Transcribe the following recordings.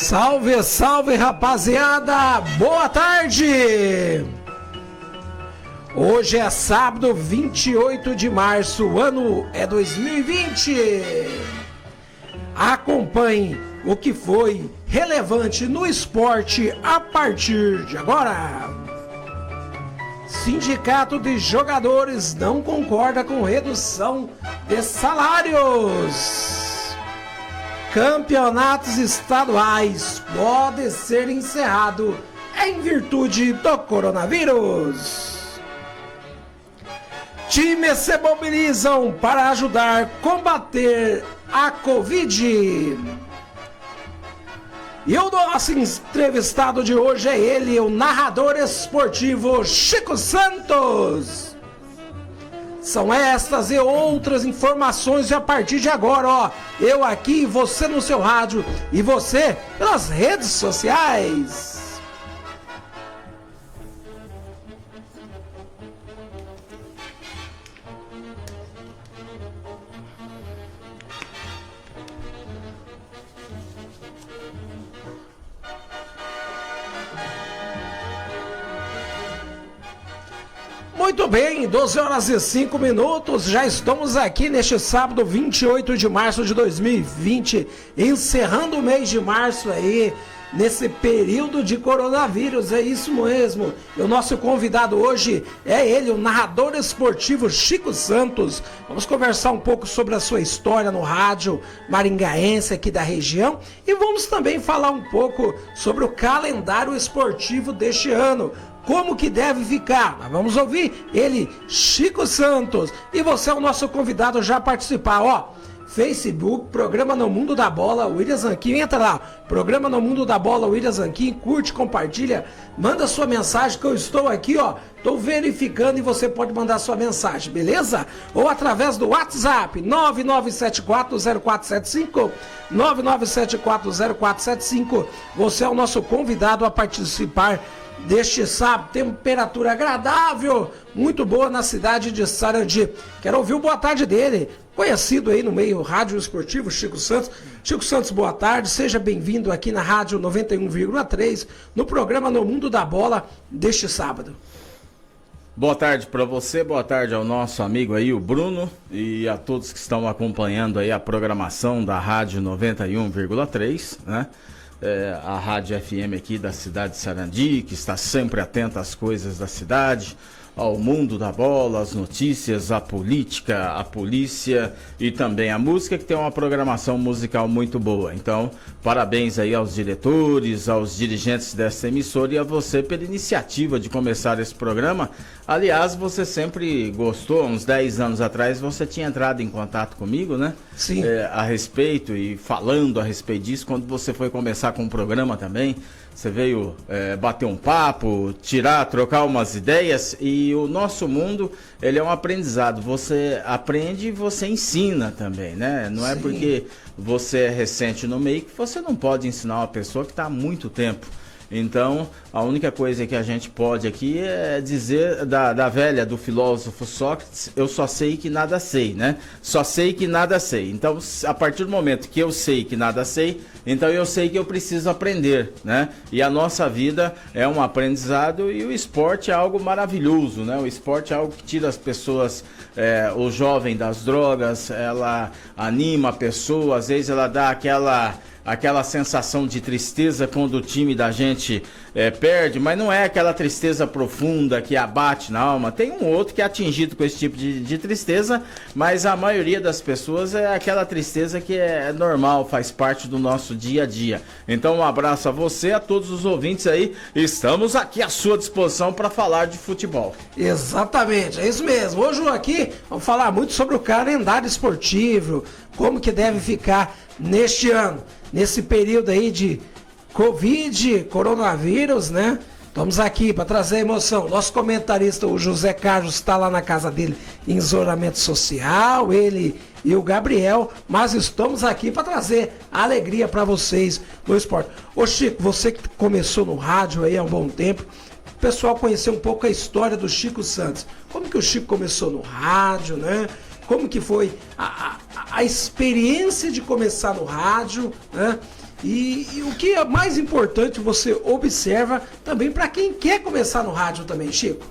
Salve, salve, rapaziada! Boa tarde! Hoje é sábado, 28 de março, o ano é 2020. Acompanhe o que foi relevante no esporte a partir de agora. Sindicato de Jogadores não concorda com redução de salários. Campeonatos estaduais podem ser encerrados em virtude do coronavírus. Times se mobilizam para ajudar a combater a Covid. E o nosso entrevistado de hoje é ele, o narrador esportivo Chico Santos. São estas e outras informações a partir de agora, ó. Eu aqui, você no seu rádio e você pelas redes sociais. Muito bem, 12 horas e 5 minutos, já estamos aqui neste sábado 28 de março de 2020, encerrando o mês de março aí, nesse período de coronavírus, é isso mesmo. E o nosso convidado hoje é ele, o narrador esportivo Chico Santos. Vamos conversar um pouco sobre a sua história no rádio maringaense aqui da região e vamos também falar um pouco sobre o calendário esportivo deste ano. Como que deve ficar? Nós vamos ouvir ele, Chico Santos. E você é o nosso convidado já a participar, ó. Facebook, Programa No Mundo da Bola, William Zanquim, entra lá. Programa No Mundo da Bola, William Zanquim, curte, compartilha, manda sua mensagem que eu estou aqui, ó. Estou verificando e você pode mandar sua mensagem, beleza? Ou através do WhatsApp, 99740475, 99740475. Você é o nosso convidado a participar deste sábado, temperatura agradável, muito boa na cidade de Sarandi. Quero ouvir o boa tarde dele, conhecido aí no meio rádio esportivo, Chico Santos. Chico Santos, boa tarde, seja bem-vindo aqui na rádio 91,3, no programa No Mundo da Bola deste sábado. Boa tarde para você, boa tarde ao nosso amigo aí, o Bruno, e a todos que estão acompanhando aí a programação da rádio 91,3, né? A rádio FM aqui da cidade de Sarandi, que está sempre atenta às coisas da cidade, ao mundo da bola, às notícias, à política, à polícia e também a música, que tem uma programação musical muito boa. Então, parabéns aí aos diretores, aos dirigentes dessa emissora e a você pela iniciativa de começar esse programa. Aliás, você sempre gostou, uns 10 anos atrás você tinha entrado em contato comigo, né? Sim. A respeito e falando a respeito disso, quando você foi começar com o programa também. Você veio bater um papo, trocar umas ideias, e o nosso mundo, ele é um aprendizado. Você aprende e você ensina também, né? Não é porque você é recente no meio que você não pode ensinar uma pessoa que está há muito tempo. Então, a única coisa que a gente pode aqui é dizer da velha, do filósofo Sócrates, eu só sei que nada sei, né? Só sei que nada sei. Então, a partir do momento que eu sei que nada sei, então eu sei que eu preciso aprender, né? E a nossa vida é um aprendizado e o esporte é algo maravilhoso, né? O esporte é algo que tira as pessoas, o jovem das drogas, ela anima a pessoa, às vezes ela dá aquela sensação de tristeza quando o time da gente perde, mas não é aquela tristeza profunda que abate na alma. Tem um outro que é atingido com esse tipo de tristeza, mas a maioria das pessoas é aquela tristeza que é normal, faz parte do nosso dia a dia. Então um abraço a você, a todos os ouvintes aí, estamos aqui à sua disposição para falar de futebol. Exatamente, é isso mesmo. Hoje aqui vamos falar muito sobre o calendário esportivo, como que deve ficar neste ano, nesse período aí de Covid, coronavírus, né? Estamos aqui para trazer emoção. Nosso comentarista, o José Carlos, está lá na casa dele em isolamento social, ele e o Gabriel, mas estamos aqui para trazer alegria para vocês no esporte. Ô Chico, você que começou no rádio aí há um bom tempo, o pessoal conheceu um pouco a história do Chico Santos. Como que o Chico começou no rádio, né? Como que foi a experiência de começar no rádio, né? E o que é mais importante você observa também para quem quer começar no rádio também, Chico?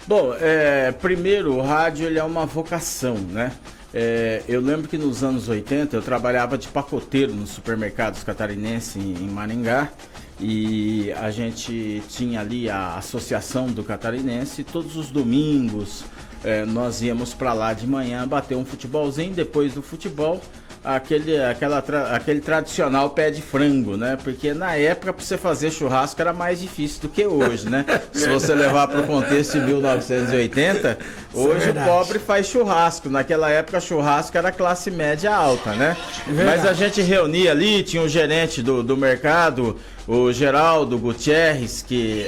Bom, primeiro, o rádio ele é uma vocação, né? Eu lembro que nos anos 80 eu trabalhava de pacoteiro nos supermercados catarinenses em Maringá, e a gente tinha ali a Associação do Catarinense, e todos os domingos nós íamos para lá de manhã bater um futebolzinho. Depois do futebol, aquele tradicional pé de frango, né? Porque na época, para você fazer churrasco era mais difícil do que hoje, né? Se você levar para o contexto de 1980, hoje o pobre faz churrasco. Naquela época, churrasco era classe média alta, né? Mas a gente reunia ali, tinha o gerente do mercado, o Geraldo Gutierrez, que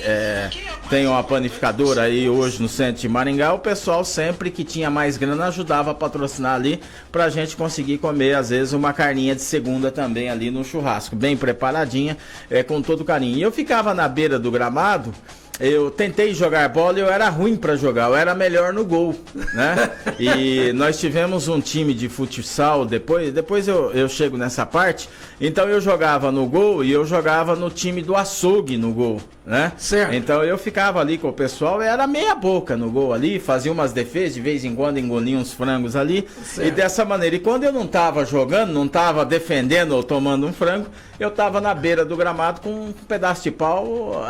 tem uma panificadora aí hoje no centro de Maringá. O pessoal sempre que tinha mais grana ajudava a patrocinar ali pra gente conseguir comer, às vezes, uma carninha de segunda também ali no churrasco, bem preparadinha, com todo carinho. E eu ficava na beira do gramado. Eu tentei jogar bola e eu era ruim para jogar, eu era melhor no gol, né? E nós tivemos um time de futsal, depois eu chego nessa parte. Então eu jogava no gol e eu jogava no time do açougue no gol, né? Certo. Então eu ficava ali com o pessoal, era meia boca no gol ali, fazia umas defesas, de vez em quando engolia uns frangos ali. Certo. E dessa maneira, e quando eu não tava jogando, não tava defendendo ou tomando um frango, eu tava na beira do gramado com um pedaço de pau,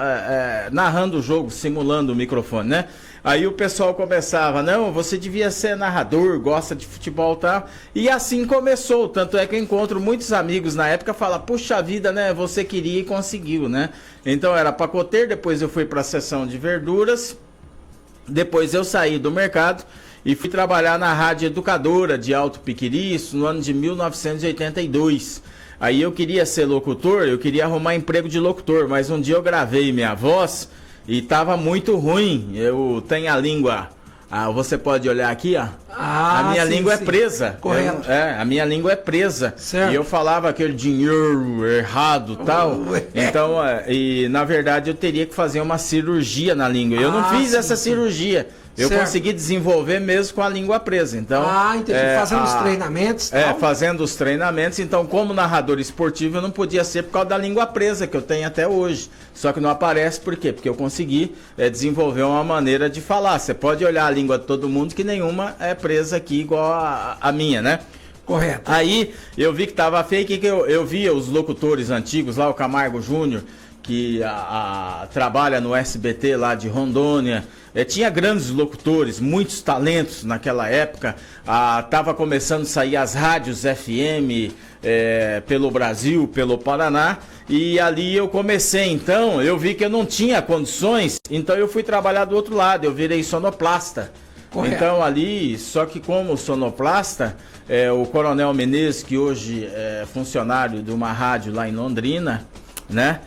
narrando o jogo, simulando o microfone, né? Aí o pessoal começava, não, você devia ser narrador, gosta de futebol e tal. E assim começou, tanto é que eu encontro muitos amigos na época, falam, puxa vida, né, você queria e conseguiu, né? Então era pacoteiro, depois eu fui para a seção de verduras, depois eu saí do mercado e fui trabalhar na Rádio Educadora de Alto Piquiri, isso no ano de 1982. Aí eu queria ser locutor, eu queria arrumar emprego de locutor, mas um dia eu gravei minha voz e tava muito ruim. Eu tenho a língua, você pode olhar aqui, ó. A minha língua é presa. Correto. A minha língua é presa. Certo. E eu falava aquele dinheiro errado e tal. Então, e na verdade eu teria que fazer uma cirurgia na língua. Eu não fiz essa cirurgia. Eu consegui desenvolver mesmo com a língua presa. Então, entendi. Fazendo os treinamentos. Fazendo os treinamentos. Então, como narrador esportivo, eu não podia ser por causa da língua presa que eu tenho até hoje. Só que não aparece, por quê? Porque eu consegui desenvolver uma maneira de falar. Você pode olhar a língua de todo mundo, que nenhuma é presa aqui igual a minha, né? Correto. Aí, eu vi que tava feio, que eu via os locutores antigos lá, o Camargo Júnior, que trabalha no SBT lá de Rondônia. Tinha grandes locutores, muitos talentos naquela época. Tava começando a sair as rádios FM pelo Brasil, pelo Paraná. E ali eu comecei, então, eu vi que eu não tinha condições, então eu fui trabalhar do outro lado, eu virei sonoplasta. Correto. Então ali, só que como sonoplasta, o Coronel Menezes, que hoje é funcionário de uma rádio lá em Londrina, né?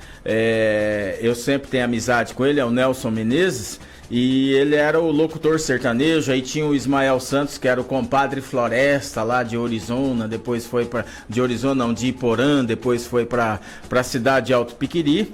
Eu sempre tenho amizade com ele, é o Nelson Menezes, e ele era o locutor sertanejo. Aí tinha o Ismael Santos, que era o compadre Floresta lá de Orizona, depois foi para de Iporã, depois foi para a cidade de Alto Piquiri.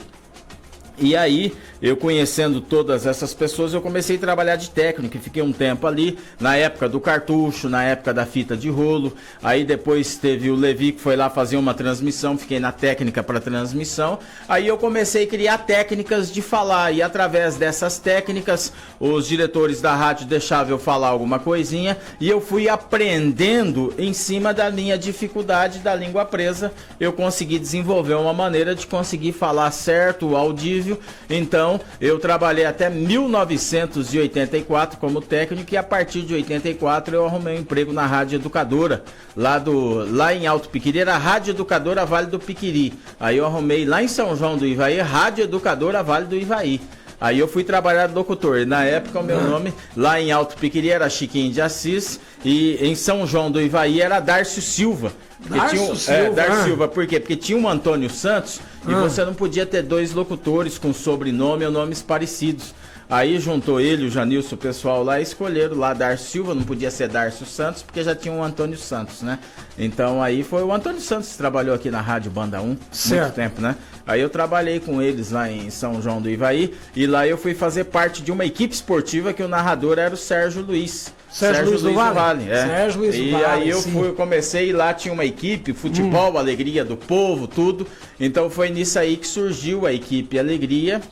E aí, eu conhecendo todas essas pessoas, eu comecei a trabalhar de técnico e fiquei um tempo ali, na época do cartucho, na época da fita de rolo. Aí depois teve o Levi, que foi lá fazer uma transmissão, fiquei na técnica para transmissão. Aí eu comecei a criar técnicas de falar, e através dessas técnicas, os diretores da rádio deixavam eu falar alguma coisinha, e eu fui aprendendo em cima da minha dificuldade da língua presa. Eu consegui desenvolver uma maneira de conseguir falar certo, audível. Então, eu trabalhei até 1984 como técnico, e a partir de 84 eu arrumei um emprego na Rádio Educadora, lá em Alto Piquiri, era a Rádio Educadora Vale do Piquiri. Aí eu arrumei lá em São João do Ivaí, Rádio Educadora Vale do Ivaí. Aí eu fui trabalhar de locutor. Na época o meu nome lá em Alto Piquiri era Chiquinho de Assis, e em São João do Ivaí era Dárcio Silva. Dárcio Silva, por quê? Porque tinha um Antônio Santos, e você não podia ter dois locutores com sobrenome ou nomes parecidos. Aí juntou ele, o Janilson, o pessoal lá, e escolheram lá Darcio Silva, não podia ser Darcio Santos, porque já tinha o Antônio Santos, né? Então aí foi o Antônio Santos que trabalhou aqui na Rádio Banda 1, muito tempo, né? Aí eu trabalhei com eles lá em São João do Ivaí, e lá eu fui fazer parte de uma equipe esportiva que o narrador era o Sérgio Luiz. Sérgio Luiz do Vale. Sérgio Luiz do Vale. E aí eu comecei, lá tinha uma equipe, futebol, alegria do povo, tudo. Então foi nisso aí que surgiu a equipe Alegria,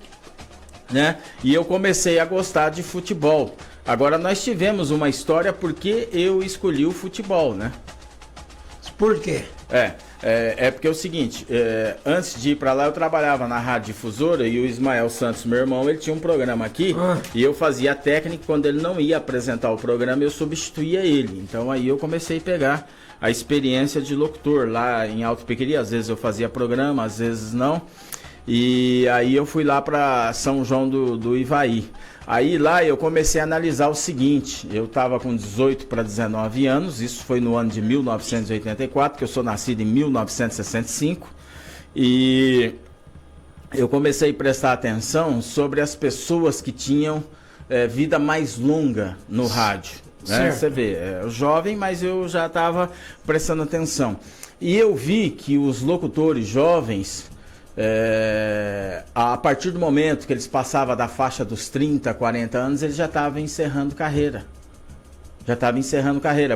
né? E eu comecei a gostar de futebol. Agora nós tivemos uma história porque eu escolhi o futebol, né? Por quê? É porque é o seguinte, antes de ir pra lá eu trabalhava na Rádio Difusora e o Ismael Santos, meu irmão, ele tinha um programa aqui e eu fazia a técnica. Quando ele não ia apresentar o programa eu substituía ele. Então aí eu comecei a pegar a experiência de locutor lá em Alto Pequeri. Às vezes eu fazia programa, às vezes não. E aí eu fui lá para São João do Ivaí. Aí lá eu comecei a analisar o seguinte, eu estava com 18 para 19 anos, isso foi no ano de 1984, que eu sou nascido em 1965, e eu comecei a prestar atenção sobre as pessoas que tinham vida mais longa no rádio. Né? Você vê, jovem, mas eu já estava prestando atenção. E eu vi que os locutores jovens, a partir do momento que eles passavam da faixa dos 30, 40 anos, eles já estavam encerrando carreira.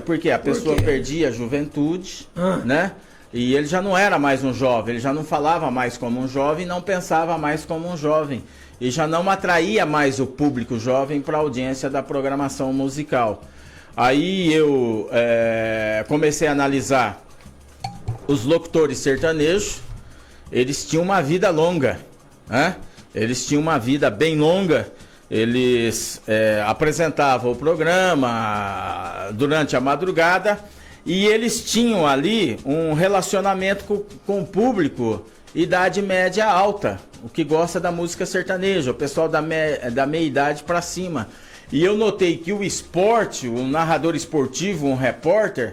Porque a pessoa perdia a juventude, né? E ele já não era mais um jovem, ele já não falava mais como um jovem, não pensava mais como um jovem. E já não atraía mais o público jovem para a audiência da programação musical. Aí eu comecei a analisar os locutores sertanejos. Eles tinham uma vida longa, né? Eles tinham uma vida bem longa. Eles apresentavam o programa durante a madrugada e eles tinham ali um relacionamento com o público idade média alta, o que gosta da música sertaneja, o pessoal da meia idade para cima. E eu notei que o esporte, um narrador esportivo, um repórter,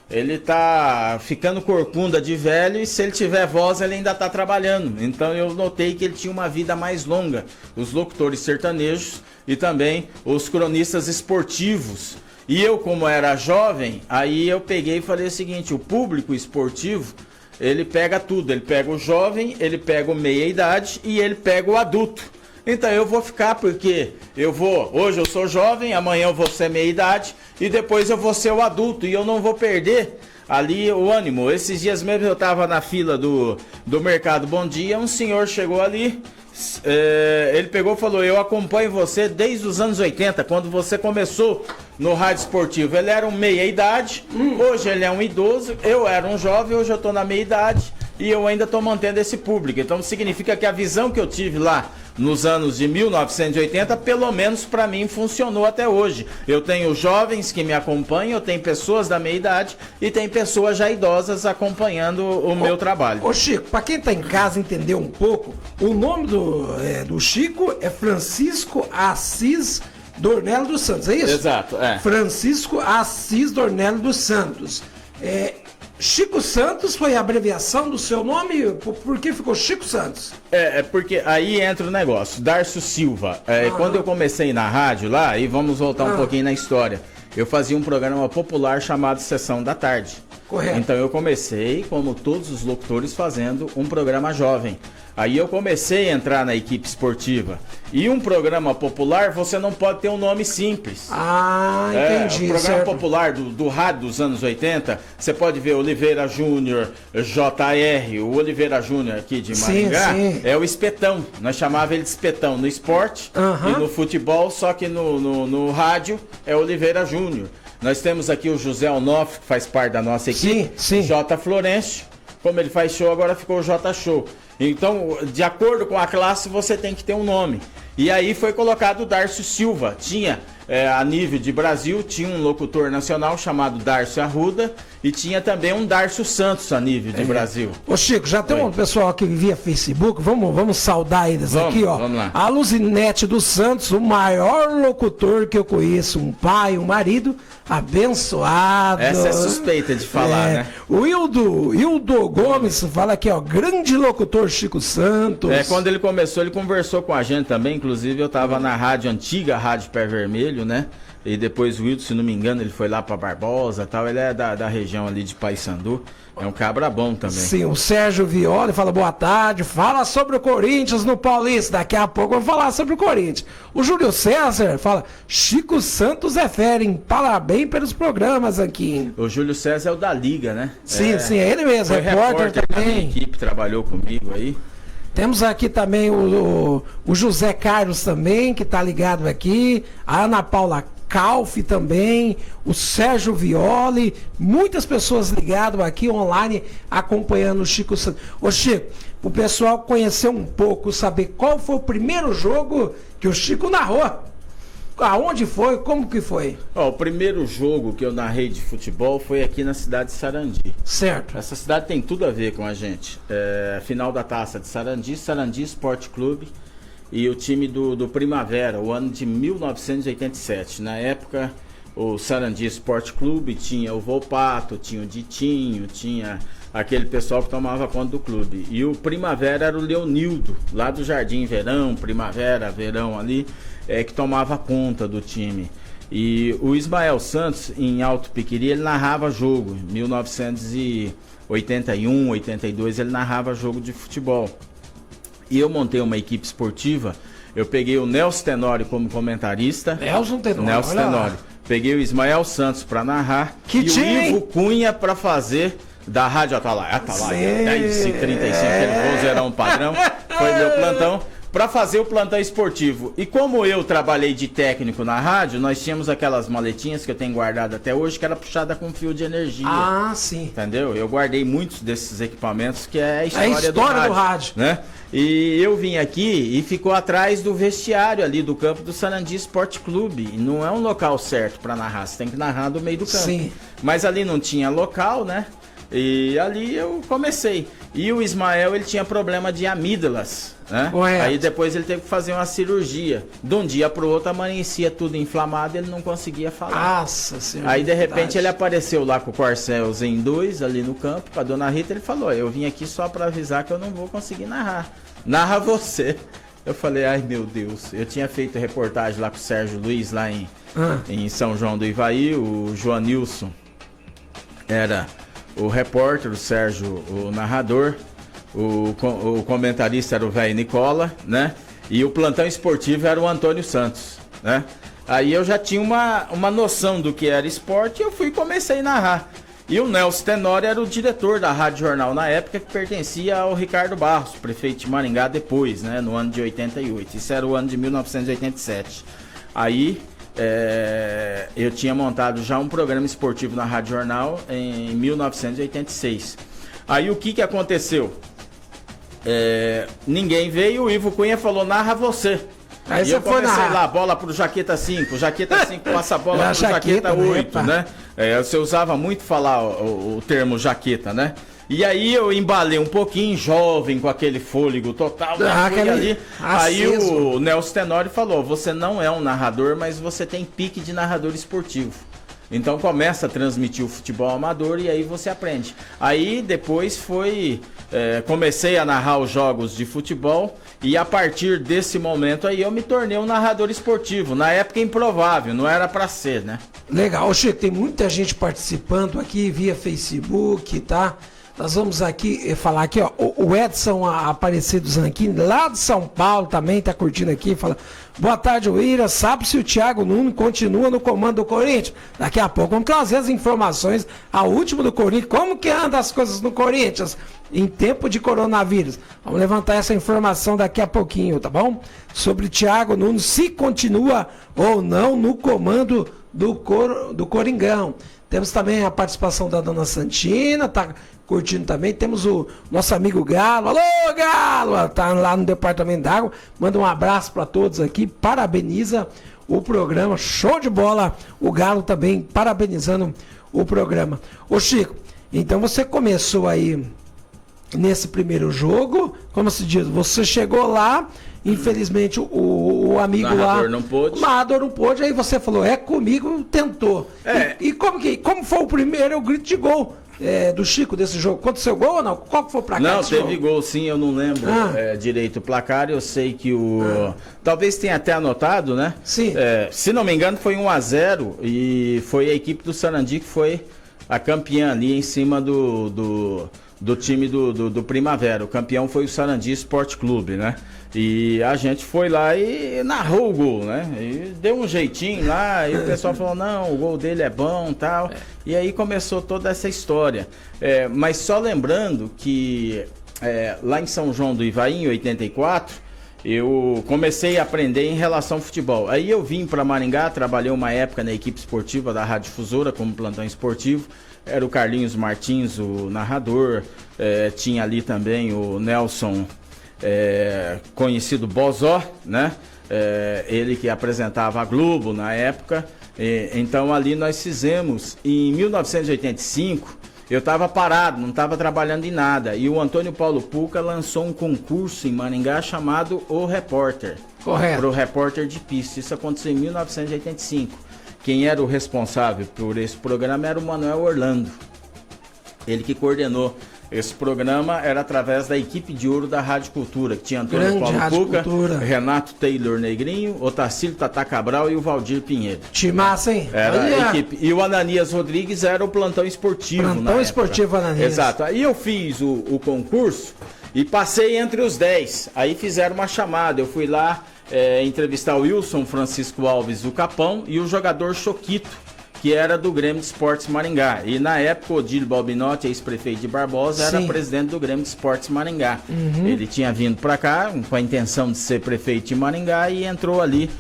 ele tá ficando corcunda de velho e se ele tiver voz ele ainda tá trabalhando. Então eu notei que ele tinha uma vida mais longa, os locutores sertanejos e também os cronistas esportivos. E eu, como era jovem, aí eu peguei e falei o seguinte, o público esportivo, ele pega tudo, ele pega o jovem, ele pega o meia idade e ele pega o adulto. Então eu vou ficar porque hoje eu sou jovem, amanhã eu vou ser meia idade e depois eu vou ser o adulto e eu não vou perder ali o ânimo. Esses dias mesmo eu estava na fila do Mercado Bom Dia, um senhor chegou ali, ele pegou e falou, eu acompanho você desde os anos 80, quando você começou no rádio esportivo. Ele era um meia idade, hoje ele é um idoso, eu era um jovem, hoje eu estou na meia idade e eu ainda estou mantendo esse público. Então significa que a visão que eu tive lá nos anos de 1980, pelo menos para mim, funcionou até hoje. Eu tenho jovens que me acompanham, eu tenho pessoas da meia idade e tem pessoas já idosas acompanhando o meu trabalho. Ô Chico, para quem tá em casa entender um pouco, o nome do Chico é Francisco Assis Dornello dos Santos, é isso? Exato, Francisco Assis Dornello dos Santos. Chico Santos foi a abreviação do seu nome? Por que ficou Chico Santos? Porque aí entra o negócio. Darcio Silva. Quando eu comecei na rádio lá, e vamos voltar um pouquinho na história, eu fazia um programa popular chamado Sessão da Tarde. Correto. Então eu comecei, como todos os locutores, fazendo um programa jovem. Aí eu comecei a entrar na equipe esportiva. E um programa popular, você não pode ter um nome simples. Entendi. O programa popular do rádio dos anos 80, você pode ver Oliveira Júnior, JR, o Oliveira Júnior aqui de Maringá, sim. É o Espetão. Nós chamávamos ele de Espetão no esporte e no futebol, só que no rádio é Oliveira Júnior. Nós temos aqui o José Onofre, que faz parte da nossa equipe, sim. J. Florencio. Como ele faz show, agora ficou o J Show. Então, de acordo com a classe, você tem que ter um nome. E aí foi colocado o Darcio Silva. Tinha a nível de Brasil, tinha um locutor nacional chamado Dárcio Arruda e tinha também um Dárcio Santos a nível de Brasil. Ô Chico, já tem um pessoal aqui via Facebook, vamos saudar eles aqui, ó. Vamos lá. A Luzinete dos Santos, o maior locutor que eu conheço, um pai, um marido abençoado. Essa é suspeita de falar, né? O Hildo Gomes fala aqui, ó, grande locutor Chico Santos. Quando ele começou, ele conversou com a gente também, inclusive eu tava na rádio antiga, Rádio Pé Vermelho, né? E depois o Hildo, se não me engano, ele foi lá pra Barbosa e tal, ele é da região ali de Paissandu, é um cabra bom também. Sim, o Sérgio Violi fala boa tarde, fala sobre o Corinthians no Paulista, daqui a pouco vamos falar sobre o Corinthians. O Júlio César fala, Chico Santos é fera, hein? Parabéns pelos programas aqui. O Júlio César é o da Liga, né? Sim, é ele mesmo, repórter também. A minha equipe trabalhou comigo aí. Temos aqui também o José Carlos também, que tá ligado aqui, a Ana Paula Calfi também, o Sérgio Violi, muitas pessoas ligadas aqui online acompanhando o Chico Santos. Ô Chico, o pessoal conhecer um pouco, saber qual foi o primeiro jogo que o Chico narrou. Aonde foi? Como que foi? O primeiro jogo que eu narrei de futebol foi aqui na cidade de Sarandi. Certo. Essa cidade tem tudo a ver com a gente. Final da taça de Sarandi, Sarandi Esporte Clube. E o time do Primavera, o ano de 1987. Na época, o Sarandi Esporte Clube tinha o Volpato, tinha o Ditinho, tinha aquele pessoal que tomava conta do clube. E o Primavera era o Leonildo, lá do Jardim Verão, Primavera, Verão ali, que tomava conta do time. E o Ismael Santos, em Alto Piquiri, ele narrava jogo. Em 1981, 82, ele narrava jogo de futebol. E eu montei uma equipe esportiva, eu peguei o Nelson Tenório como comentarista. Nelson Tenório. Peguei o Ismael Santos para narrar. O Ivo Cunha para fazer da Rádio Atalaia. 10h35, aquele vozeirão padrão. Foi meu plantão. Para fazer o plantão esportivo. E como eu trabalhei de técnico na rádio, nós tínhamos aquelas maletinhas que eu tenho guardado até hoje, que era puxada com fio de energia. Ah, sim. Entendeu? Eu guardei muitos desses equipamentos, que é a história do rádio. Né? E eu vim aqui e ficou atrás do vestiário ali do campo do Sarandi Esporte Clube. E não é um local certo para narrar, você tem que narrar do meio do campo. Sim. Mas ali não tinha local, né? E ali eu comecei. E o Ismael, ele tinha problema de amígdalas, né? Aí depois ele teve que fazer uma cirurgia. De um dia pro outro amanhecia tudo inflamado e ele não conseguia falar. Nossa Senhora. Aí de repente ele apareceu lá com o Corcel Zen 2 ali no campo, pra dona Rita, ele falou, eu vim aqui só pra avisar que eu não vou conseguir narrar. Narra você. Eu falei, ai meu Deus. Eu tinha feito reportagem lá com o Sérgio Luiz, lá em São João do Ivaí. O Joanilson era o repórter, o Sérgio o narrador, o comentarista era o velho Nicola, né? E o plantão esportivo era o Antônio Santos, né? Aí eu já tinha uma noção do que era esporte e eu fui e comecei a narrar. E o Nelson Tenório era o diretor da Rádio Jornal na época, que pertencia ao Ricardo Barros, prefeito de Maringá depois, né? No ano de 88. Isso era o ano de 1987. Aí eu tinha montado já um programa esportivo na Rádio Jornal em 1986. Aí o que aconteceu? Ninguém veio, o Ivo Cunha falou, narra você. Aí e eu comecei lá, bola pro Jaqueta 5, Jaqueta 5 passa a bola pro Jaqueta 8, né? Você usava muito falar o termo Jaqueta, né? E aí eu embalei um pouquinho, jovem, com aquele fôlego total, ali. Aí o Nelson Tenório falou, você não é um narrador, mas você tem pique de narrador esportivo. Então começa a transmitir o futebol amador e aí você aprende. Aí depois comecei a narrar os jogos de futebol e a partir desse momento aí eu me tornei um narrador esportivo. Na época improvável, não era pra ser, né? Legal, Chico, tem muita gente participando aqui via Facebook, tá? Nós vamos aqui falar aqui, ó, o Edson Aparecido Zanquini, lá de São Paulo também tá curtindo aqui, fala, boa tarde, Uíra, sabe se o Thiago Nunes continua no comando do Corinthians? Daqui a pouco vamos trazer as informações, a última do Corinthians, como que anda as coisas no Corinthians em tempo de coronavírus? Vamos levantar essa informação daqui a pouquinho, tá bom? Sobre o Thiago Nunes, se continua ou não no comando do Coringão. Temos também a participação da dona Santina, tá curtindo também. Temos o nosso amigo Galo. Alô, Galo! Tá lá no Departamento d'Água. Manda um abraço para todos aqui. Parabeniza o programa. Show de bola. O Galo também parabenizando o programa. Ô Chico, então você começou aí nesse primeiro jogo, como se diz, você chegou lá, infelizmente o amigo lá, o narrador não pôde, aí você falou, é comigo, tentou. E como foi o primeiro grito de gol do Chico desse jogo? Aconteceu gol ou não? Qual que foi o placar? Não, teve gol sim, eu não lembro direito o placar, eu sei que talvez tenha até anotado, né? Sim. Se não me engano foi 1-0 e foi a equipe do Sarandi que foi a campeã ali em cima do time do Primavera. O campeão foi o Sarandi Esporte Clube, né? E a gente foi lá e narrou o gol, né? E deu um jeitinho lá, e o pessoal falou, não, o gol dele é bom e tal. E aí começou toda essa história. Mas só lembrando que lá em São João do Ivaí, em 84, eu comecei a aprender em relação ao futebol. Aí eu vim para Maringá, trabalhei uma época na equipe esportiva da Rádio Difusora como plantão esportivo. Era o Carlinhos Martins, o narrador, tinha ali também o Nelson, conhecido Bozó, né? Ele que apresentava a Globo na época. Então ali nós fizemos, em 1985, eu estava parado, não estava trabalhando em nada. E o Antônio Paulo Puca lançou um concurso em Maringá chamado O Repórter. Correto. Para o repórter de pista. Isso aconteceu em 1985. Quem era o responsável por esse programa era o Manuel Orlando. Ele que coordenou esse programa, era através da equipe de ouro da Rádio Cultura, que tinha Antônio Paulo Puca, Renato Taylor Negrinho, Otacílio Tata Cabral e o Valdir Pinheiro. Timaça, hein? Era a equipe. E o Ananias Rodrigues era o plantão esportivo. Plantão esportivo, Ananias. Exato. Aí eu fiz o concurso e passei entre os 10. Aí fizeram uma chamada, eu fui lá entrevistar o Wilson Francisco Alves, o Capão, e o jogador Choquito, que era do Grêmio de Esportes Maringá. E na época o Odílio Balbinotti, ex-prefeito de Barbosa, era presidente do Grêmio de Esportes Maringá. Ele tinha vindo para cá com a intenção de ser prefeito de Maringá e entrou ali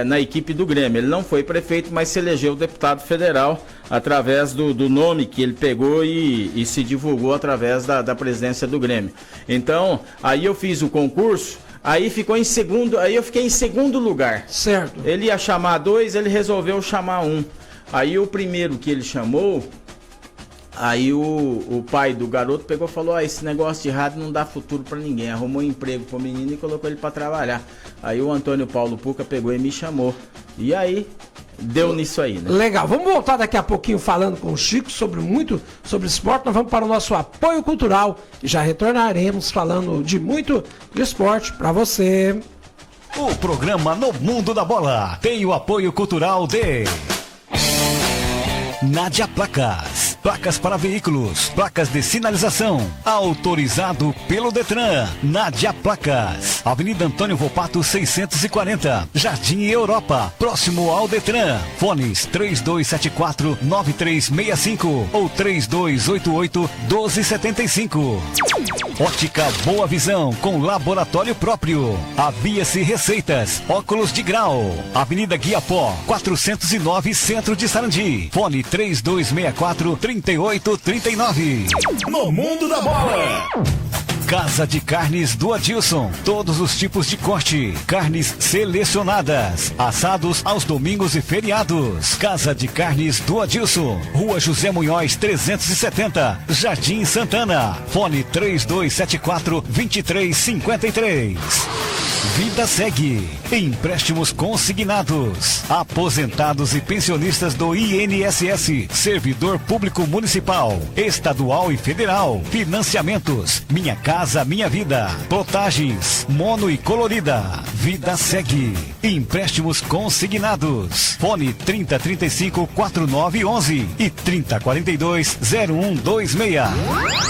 na equipe do Grêmio. Ele não foi prefeito, mas se elegeu deputado federal através do nome que ele pegou e se divulgou através da presidência do Grêmio. Então, aí eu fiz o concurso. Aí ficou em segundo, aí eu fiquei em segundo lugar. Certo. Ele ia chamar 2, ele resolveu chamar 1. Aí o primeiro que ele chamou, aí o pai do garoto pegou e falou, esse negócio de rádio não dá futuro pra ninguém. Arrumou um emprego pro menino e colocou ele pra trabalhar. Aí o Antônio Paulo Puca pegou e me chamou. E aí, deu nisso aí, né? Legal, vamos voltar daqui a pouquinho falando com o Chico sobre esporte. Nós vamos para o nosso apoio cultural e já retornaremos falando de muito de esporte para você. O programa No Mundo da Bola tem o apoio cultural de Nádia Placas. Placas para veículos, placas de sinalização, autorizado pelo Detran. Nádia Placas, Avenida Antônio Volpato 640, Jardim Europa, próximo ao Detran. Fones 3274-9365 ou 3288-1275. Ótica Boa Visão com laboratório próprio. Avia-se Receitas, óculos de grau. Avenida Guiapó 409, Centro de Sarandi. Fone 3264-3839. No Mundo da Bola. Casa de Carnes do Adilson. Todos os tipos de corte. Carnes selecionadas. Assados aos domingos e feriados. Casa de Carnes do Adilson. Rua José Munhoz 370. Jardim Santana. Fone 3274-2353. Vida segue. Empréstimos consignados. Aposentados e pensionistas do INSS. Servidor público municipal, estadual e federal. Financiamentos. Minha Casa Minha Vida. Plotagens. Mono e colorida. Vida segue. Empréstimos consignados. Fone 3035-4911 e 3042-0126.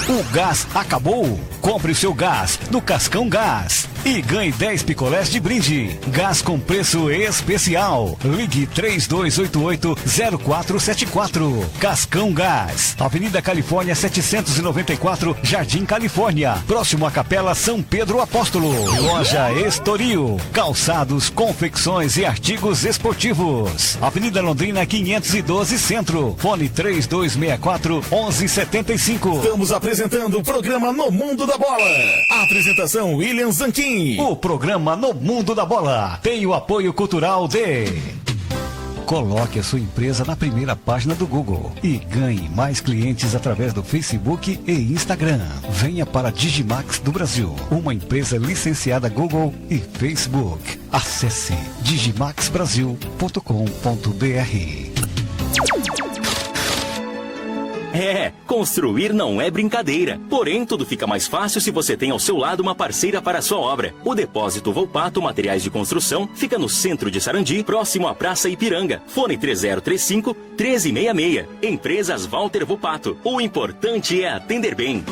O gás acabou? Compre o seu gás no Cascão Gás e ganhe 10 picolés de brinde. Gás com preço especial. Ligue 3288-0474. Cascão Gás. Avenida Califórnia 794, Jardim Califórnia. Próximo à Capela São Pedro Apóstolo. Loja Estoril. Calçados, confecções confecções e artigos esportivos. Avenida Londrina 512 Centro. Fone 3264-1175. Estamos apresentando o programa No Mundo da Bola. A apresentação William Zanquim. O programa No Mundo da Bola tem o apoio cultural de... Coloque a sua empresa na primeira página do Google e ganhe mais clientes através do Facebook e Instagram. Venha para a Digimax do Brasil, uma empresa licenciada Google e Facebook. Acesse digimaxbrasil.com.br. Construir não é brincadeira. Porém, tudo fica mais fácil se você tem ao seu lado uma parceira para a sua obra. O Depósito Volpato Materiais de Construção fica no centro de Sarandi, próximo à Praça Ipiranga. Fone 3035-1366. Empresas Walter Volpato. O importante é atender bem.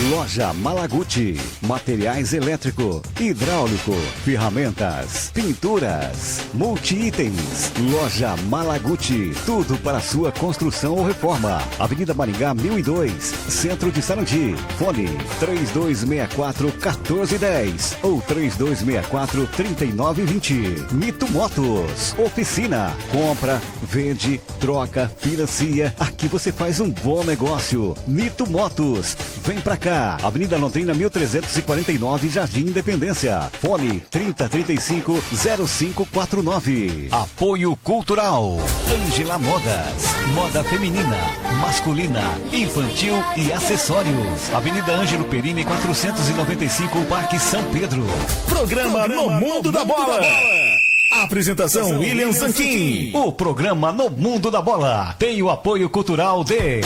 Loja Malaguti, materiais elétrico, hidráulico, ferramentas, pinturas, multi-itens. Loja Malaguti, tudo para sua construção ou reforma. Avenida Maringá 1002, Centro de Sarandi. Fone 3264-1410 ou 3264-3920. Mito Motos, oficina, compra, vende, troca, financia. Aqui você faz um bom negócio. Mito Motos, vem pra cá. Avenida Londrina 1349, Jardim Independência. Fone 3035-0549. Apoio Cultural. Ângela Modas. Moda feminina, masculina, infantil e acessórios. Avenida Ângelo Perini 495, Parque São Pedro. Programa No Mundo da Bola. Apresentação William Zanquim. O programa No Mundo da Bola tem o apoio cultural de...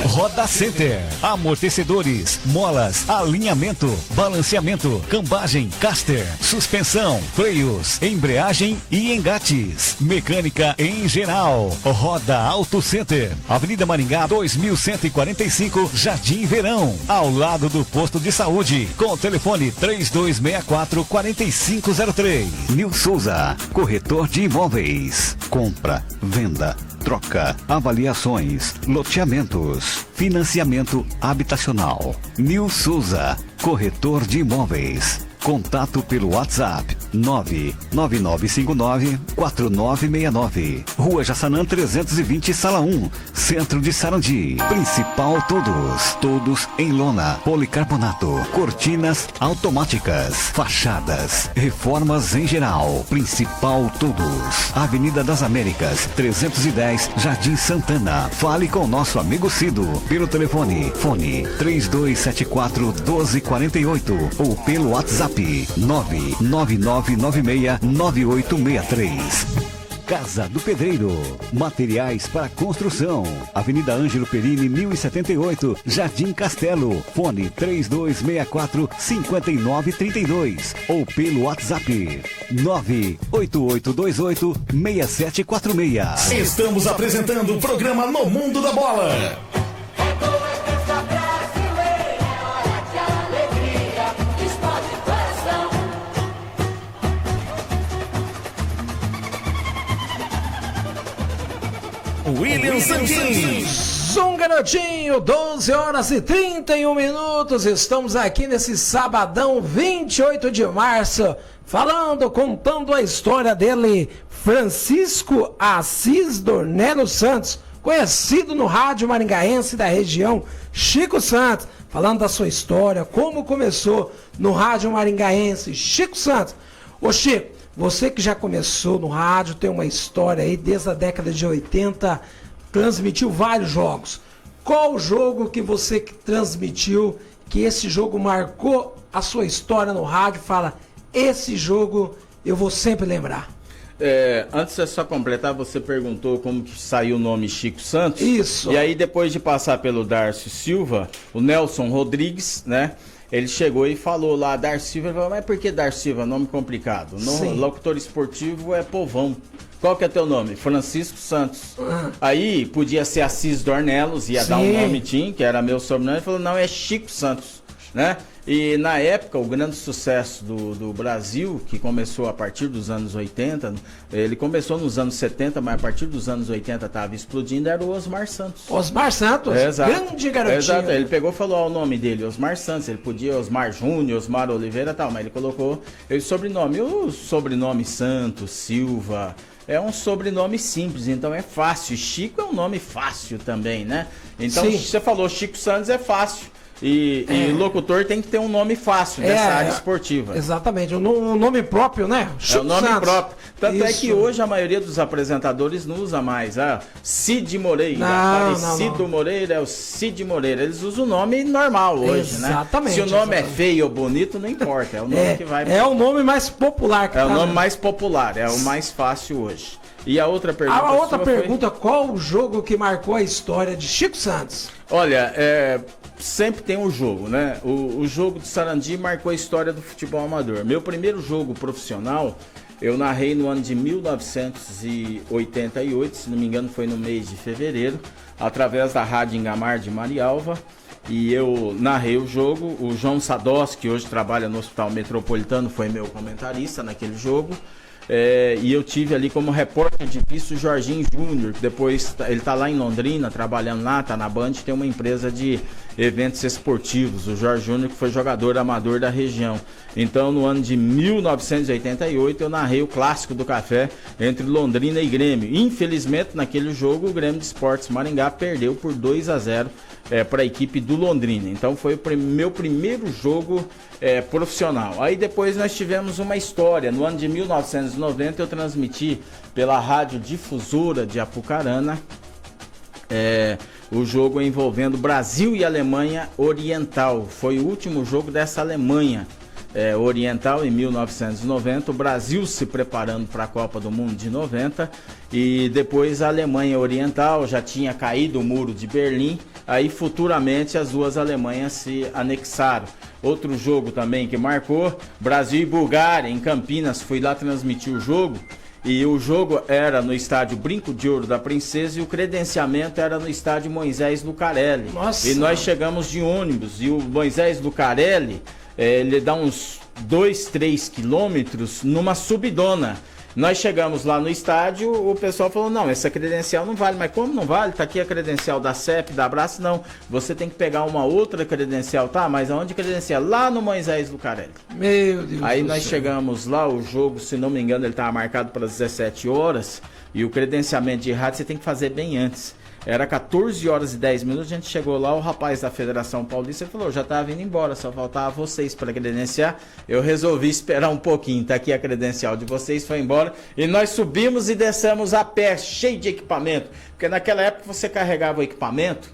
Roda Center, amortecedores, molas, alinhamento, balanceamento, cambagem, caster, suspensão, freios, embreagem e engates, mecânica em geral. Roda Auto Center, Avenida Maringá 2145, Jardim Verão, ao lado do posto de saúde, com o telefone 3264-4503. Nil Souza, corretor de imóveis, compra, venda, troca, avaliações, loteamentos, financiamento habitacional. Nil Souza, corretor de imóveis. Contato pelo WhatsApp 99959-4969. Rua Jaçanã 320, Sala 1, Centro de Sarandi. Principal todos em lona, policarbonato, cortinas automáticas, fachadas, reformas em geral. Principal todos. Avenida das Américas 310, Jardim Santana. Fale com nosso amigo Cido pelo telefone 3274-1248 ou pelo WhatsApp 999969863. Casa do Pedreiro, materiais para construção. Avenida Ângelo Perini 1078, Jardim Castelo. Fone 3264-5932 ou pelo WhatsApp 98828-6746. Estamos apresentando o programa No Mundo da Bola. William Zanquim. Um garotinho, 12 horas e 31 minutos. Estamos aqui nesse sabadão 28 de março, contando a história dele, Francisco Assis Dornelo Santos, conhecido no rádio maringaense da região, Chico Santos, falando da sua história, como começou no rádio maringaense, Chico Santos. Ô Chico, você que já começou no rádio, tem uma história aí desde a década de 80, transmitiu vários jogos. Qual o jogo que você transmitiu, que esse jogo marcou a sua história no rádio? Fala, esse jogo eu vou sempre lembrar. Antes de só completar, você perguntou como que saiu o nome Chico Santos. Isso. E aí depois de passar pelo Darcio Silva, o Nelson Rodrigues, né? Ele chegou e falou lá, Darcio Silva, falou, mas por que Darcio Silva? Nome complicado. Locutor esportivo é povão. Qual que é teu nome? Francisco Santos. Aí podia ser Assis Dornelos, ia dar um nome, que era meu sobrenome. Ele falou, não, é Chico Santos. né? E na época, o grande sucesso do Brasil, que começou a partir dos anos 80, ele começou nos anos 70, mas a partir dos anos 80 estava explodindo, era o Osmar Santos. Osmar Santos, grande garotinho. Exato, ele pegou e falou o nome dele, Osmar Santos, ele podia Osmar Júnior, Osmar Oliveira e tal, mas ele colocou o sobrenome. O sobrenome Santos, Silva, é um sobrenome simples, então é fácil. Chico é um nome fácil também, né? Então, Sim. você falou Chico Santos é fácil. E locutor tem que ter um nome fácil nessa área esportiva. Exatamente, um nome próprio, né? É o nome Santos. próprio. Tanto Isso. é que hoje a maioria dos apresentadores não usa mais. Cid Moreira, Aparecido Moreira é o Cid Moreira. Eles usam o nome normal hoje, exatamente, né? Se o nome exatamente. é feio ou bonito, não importa. É o nome que vai. É o nome mais popular que É o nome mais popular, é o mais fácil hoje. E a outra pergunta. A outra pergunta, qual o jogo que marcou a história de Chico Santos? Olha, sempre tem um jogo, né? O jogo de Sarandi marcou a história do futebol amador. Meu primeiro jogo profissional, eu narrei no ano de 1988, se não me engano foi no mês de fevereiro, através da Rádio Ingamar de Marialva. E eu narrei o jogo. O João Sados, que hoje trabalha no Hospital Metropolitano, foi meu comentarista naquele jogo. E eu tive ali como repórter de pista o Jorginho Júnior, que depois ele tá lá em Londrina, trabalhando lá, tá na Band, tem uma empresa de eventos esportivos. O Jorge Júnior, que foi jogador amador da região. Então, no ano de 1988, eu narrei o clássico do café entre Londrina e Grêmio. Infelizmente, naquele jogo, o Grêmio de Esportes Maringá perdeu por 2-0 para a equipe do Londrina. Então, foi o meu primeiro jogo profissional. Aí depois nós tivemos uma história. No ano de 1990, eu transmiti pela Rádio Difusora de Apucarana o jogo envolvendo Brasil e Alemanha Oriental. Foi o último jogo dessa Alemanha Oriental em 1990, o Brasil se preparando para a Copa do Mundo de 90, e depois a Alemanha Oriental, já tinha caído o muro de Berlim, aí futuramente as duas Alemanhas se anexaram. Outro jogo também que marcou, Brasil e Bulgária em Campinas, fui lá transmitir o jogo. E o jogo era no estádio Brinco de Ouro da Princesa e o credenciamento era no estádio Moisés Lucarelli. Nossa. E nós chegamos de ônibus e o Moisés Lucarelli, ele dá uns 2-3 quilômetros numa subidona. Nós chegamos lá no estádio, o pessoal falou, não, essa credencial não vale. Mas como não vale? Tá aqui a credencial da CEP, da Abraço. Não, você tem que pegar uma outra credencial, tá? Mas aonde credencial? Lá no Moisés Lucarelli. Meu Deus. Aí nós chegamos lá, o jogo, se não me engano, ele estava marcado para as 17 horas. E o credenciamento de rádio você tem que fazer bem antes. Era 14 horas e 10 minutos, a gente chegou lá, o rapaz da Federação Paulista falou, já estava indo embora, só faltava vocês para credenciar. Eu resolvi esperar um pouquinho, tá aqui a credencial de vocês, foi embora. E nós subimos e descemos a pé, cheio de equipamento. Porque naquela época você carregava o equipamento.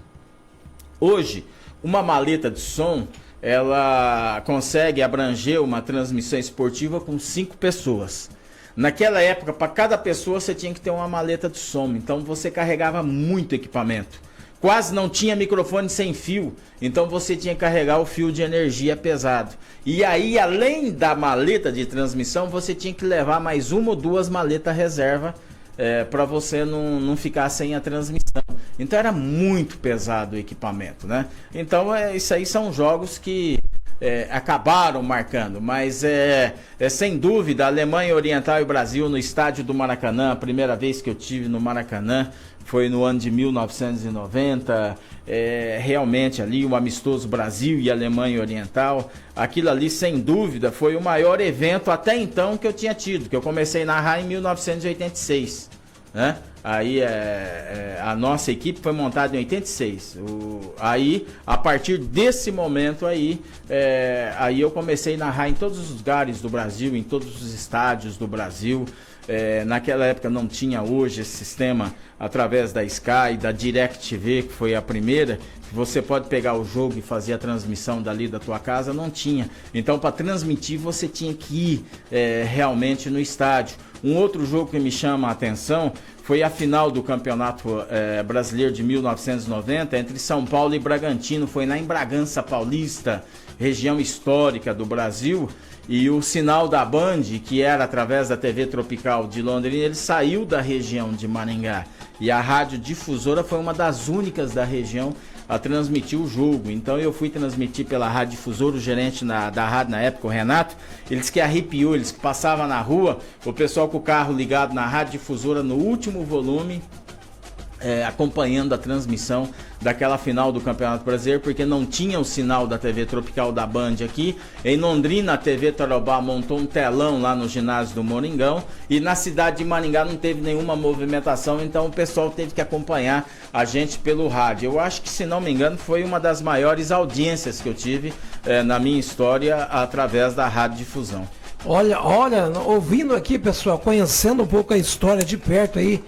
Hoje, uma maleta de som, ela consegue abranger uma transmissão esportiva com 5 pessoas. Naquela época, para cada pessoa, você tinha que ter uma maleta de som. Então, você carregava muito equipamento. Quase não tinha microfone sem fio. Então, você tinha que carregar o fio de energia pesado. E aí, além da maleta de transmissão, você tinha que levar mais 1 ou 2 maletas reserva para você não ficar sem a transmissão. Então, era muito pesado o equipamento, né? Então, isso aí são jogos que acabaram marcando, mas sem dúvida, a Alemanha Oriental e o Brasil no estádio do Maracanã, a primeira vez que eu tive no Maracanã foi no ano de 1990, realmente ali o amistoso Brasil e Alemanha Oriental, aquilo ali sem dúvida foi o maior evento até então que eu tinha tido, que eu comecei a narrar em 1986, né? Aí a nossa equipe foi montada em 86. Aí, a partir desse momento aí eu comecei a narrar em todos os lugares do Brasil, em todos os estádios do Brasil. Naquela época não tinha hoje esse sistema através da Sky, da DirecTV, que foi a primeira, que você pode pegar o jogo e fazer a transmissão dali da tua casa, não tinha. Então, para transmitir, você tinha que ir realmente no estádio. Um outro jogo que me chama a atenção foi a final do Campeonato Brasileiro de 1990 entre São Paulo e Bragantino. Foi lá em Bragança Paulista, região histórica do Brasil. e o sinal da Band, que era através da TV Tropical de Londrina, ele saiu da região de Maringá. E a rádio difusora foi uma das únicas da região a transmitir o jogo. Então eu fui transmitir pela rádio difusora, o gerente da rádio na época, o Renato, ele disse que arrepiou, ele disse que passava na rua, o pessoal com o carro ligado na rádio difusora no último volume, acompanhando a transmissão daquela final do Campeonato Brasileiro, porque não tinha o sinal da TV Tropical da Band aqui. Em Londrina, a TV Tarobá montou um telão lá no ginásio do Moringão, e na cidade de Maringá não teve nenhuma movimentação, então o pessoal teve que acompanhar a gente pelo rádio. Eu acho que, se não me engano, foi uma das maiores audiências que eu tive na minha história através da rádio difusão. Olha, ouvindo aqui, pessoal, conhecendo um pouco a história de perto aí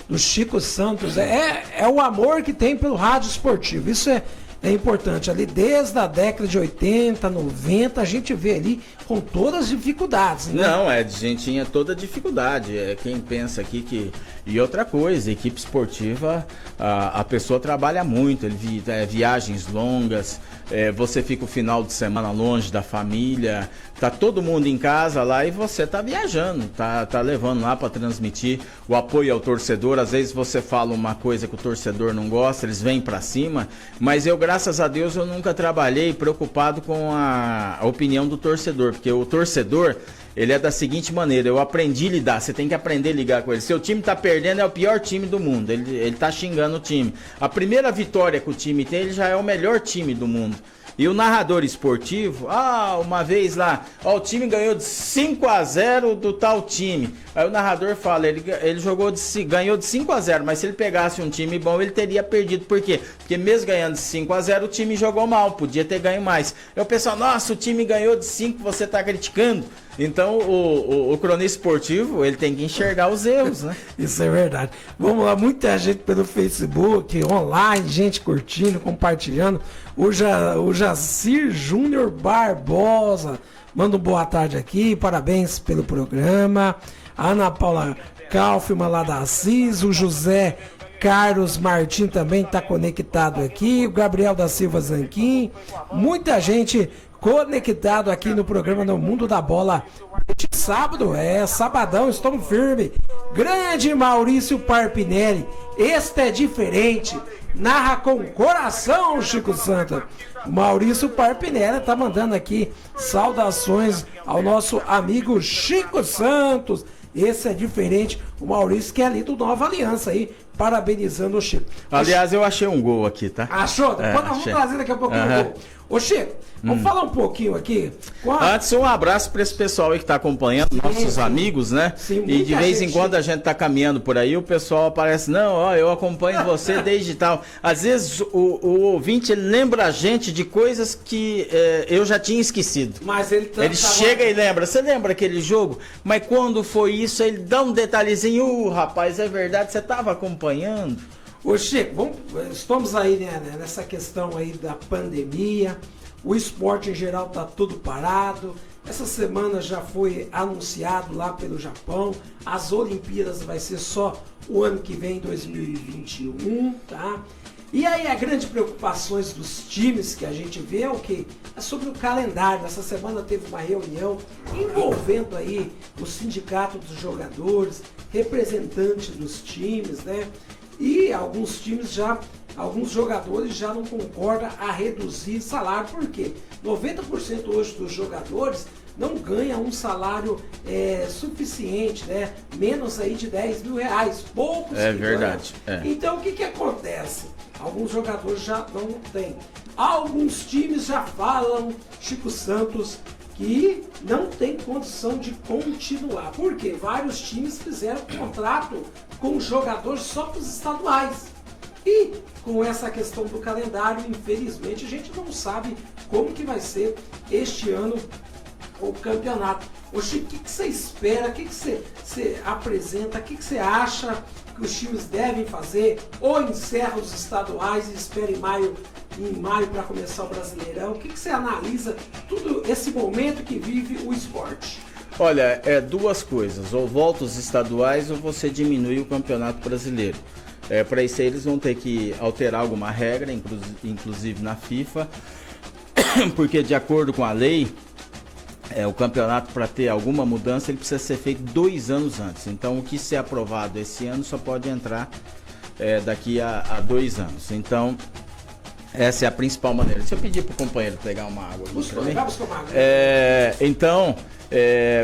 do Chico Santos, é o amor que tem pelo rádio esportivo. Isso é importante. Ali desde a década de 80, 90, a gente vê ali com todas as dificuldades, né? Não, a gente tinha toda a dificuldade. Quem pensa aqui que... E outra coisa, equipe esportiva, a pessoa trabalha muito, viagens longas, você fica o final de semana longe da família, tá todo mundo em casa lá e você tá viajando, tá levando lá para transmitir o apoio ao torcedor. Às vezes você fala uma coisa que o torcedor não gosta, eles vêm para cima, mas eu, graças a Deus, eu nunca trabalhei preocupado com a opinião do torcedor, porque o torcedor, ele é da seguinte maneira: eu aprendi a lidar, você tem que aprender a ligar com ele. Seu time tá perdendo, é o pior time do mundo, ele tá xingando o time. A primeira vitória que o time tem, ele já é o melhor time do mundo. E o narrador esportivo, uma vez lá, o time ganhou de 5-0 do tal time. Aí o narrador fala, ele ganhou de 5-0, mas se ele pegasse um time bom, ele teria perdido. Por quê? Porque mesmo ganhando de 5-0, o time jogou mal, podia ter ganho mais. Aí o pessoal, nossa, o time ganhou de 5, você tá criticando. Então o cronista esportivo, ele tem que enxergar os erros, né? Isso é verdade. Vamos lá, muita gente pelo Facebook, online, gente curtindo, compartilhando. O Jacir Júnior Barbosa manda boa tarde aqui, parabéns pelo programa. A Ana Paula Kaufmann lá da Assis, o José Carlos Martins também está conectado aqui, o Gabriel da Silva Zanquim, muita gente conectado aqui no programa No Mundo da Bola. Sábado, sabadão, estamos firmes. Grande Maurício Parpinelli, este é diferente, narra com coração, Chico Santos. Maurício Parpinelli tá mandando aqui saudações ao nosso amigo Chico Santos. Esse é diferente, o Maurício, que é ali do Nova Aliança aí, parabenizando o Chico. Aliás, eu achei um gol aqui, tá? Achou? Depois nós vamos trazer daqui a pouquinho o gol. Ô Chico, vamos falar um pouquinho aqui. Antes, um abraço para esse pessoal aí que está acompanhando, nossos amigos, né? Sim, e de vez em quando a gente está caminhando por aí, o pessoal aparece, não, eu acompanho você desde tal. Às vezes o ouvinte, ele lembra a gente de coisas que eu já tinha esquecido. Mas ele chega e lembra, você lembra aquele jogo? Mas quando foi isso, ele dá um detalhezinho, rapaz, é verdade, você estava acompanhando? Ô Chico, estamos aí, né, nessa questão aí da pandemia, o esporte em geral tá tudo parado. Essa semana já foi anunciado lá pelo Japão, as Olimpíadas vai ser só o ano que vem, 2021, tá? E aí a grande preocupação dos times que a gente vê é o quê? É sobre o calendário. Essa semana teve uma reunião envolvendo aí o sindicato dos jogadores, representantes dos times, né? E alguns jogadores já não concordam a reduzir salário, porque 90% hoje dos jogadores não ganham um salário suficiente, né? Menos aí de 10 mil reais, poucos. É verdade. Então o que acontece? Alguns jogadores já não têm. Alguns times já falam, Chico Santos, que não tem condição de continuar. Porque vários times fizeram contrato com jogadores só para os estaduais. E com essa questão do calendário, infelizmente, a gente não sabe como que vai ser este ano o campeonato. Oxi, o que você espera? O que você apresenta? O que você acha que os times devem fazer? Ou encerra os estaduais e espera em maio para começar o Brasileirão? O que você analisa tudo esse momento que vive o esporte? Olha, duas coisas, ou volta os estaduais ou você diminui o Campeonato Brasileiro. Para isso aí eles vão ter que alterar alguma regra, inclusive na FIFA, porque de acordo com a lei, o campeonato, para ter alguma mudança, ele precisa ser feito 2 anos antes. Então, o que ser aprovado esse ano só pode entrar daqui a 2 anos. Então, essa é a principal maneira. Deixa eu pedir para o companheiro pegar uma água. Então,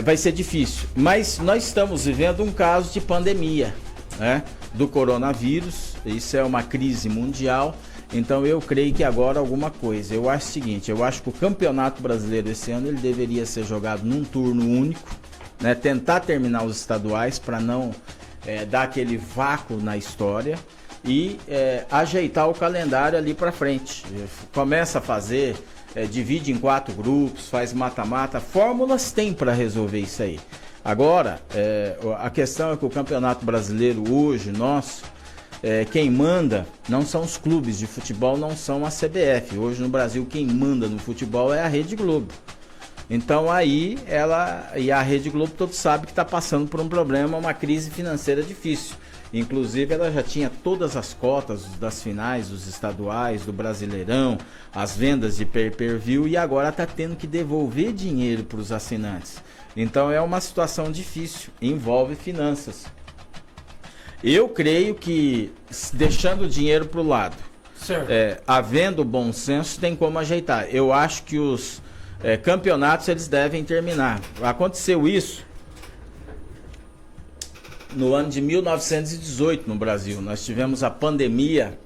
vai ser difícil. Mas nós estamos vivendo um caso de pandemia, né, do coronavírus. Isso é uma crise mundial. Então eu creio que agora alguma coisa. Eu acho o seguinte, eu acho que o Campeonato Brasileiro esse ano ele deveria ser jogado num turno único, né? Tentar terminar os estaduais para não dar aquele vácuo na história e ajeitar o calendário ali para frente. Começa a fazer, divide em 4 grupos, faz mata-mata, fórmulas tem para resolver isso aí. Agora, a questão é que o Campeonato Brasileiro hoje, nosso, quem manda não são os clubes de futebol, não são a CBF. Hoje no Brasil quem manda no futebol é a Rede Globo. Então aí a Rede Globo todos sabem que está passando por um problema, uma crise financeira difícil. Inclusive ela já tinha todas as cotas das finais, dos estaduais, do Brasileirão, as vendas de pay-per-view e agora está tendo que devolver dinheiro para os assinantes. Então é uma situação difícil, envolve finanças. Eu creio que, deixando o dinheiro para o lado, havendo bom senso, tem como ajeitar. Eu acho que os campeonatos eles devem terminar. Aconteceu isso no ano de 1918 no Brasil. Nós tivemos a pandemia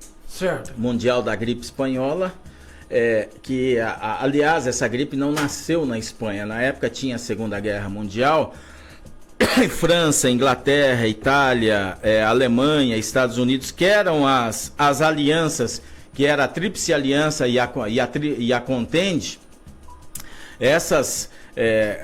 mundial da gripe espanhola, que, aliás, essa gripe não nasceu na Espanha. Na época tinha a Segunda Guerra Mundial. França, Inglaterra, Itália, Alemanha, Estados Unidos, que eram as alianças, que era a Tríplice Aliança e a Contende, essas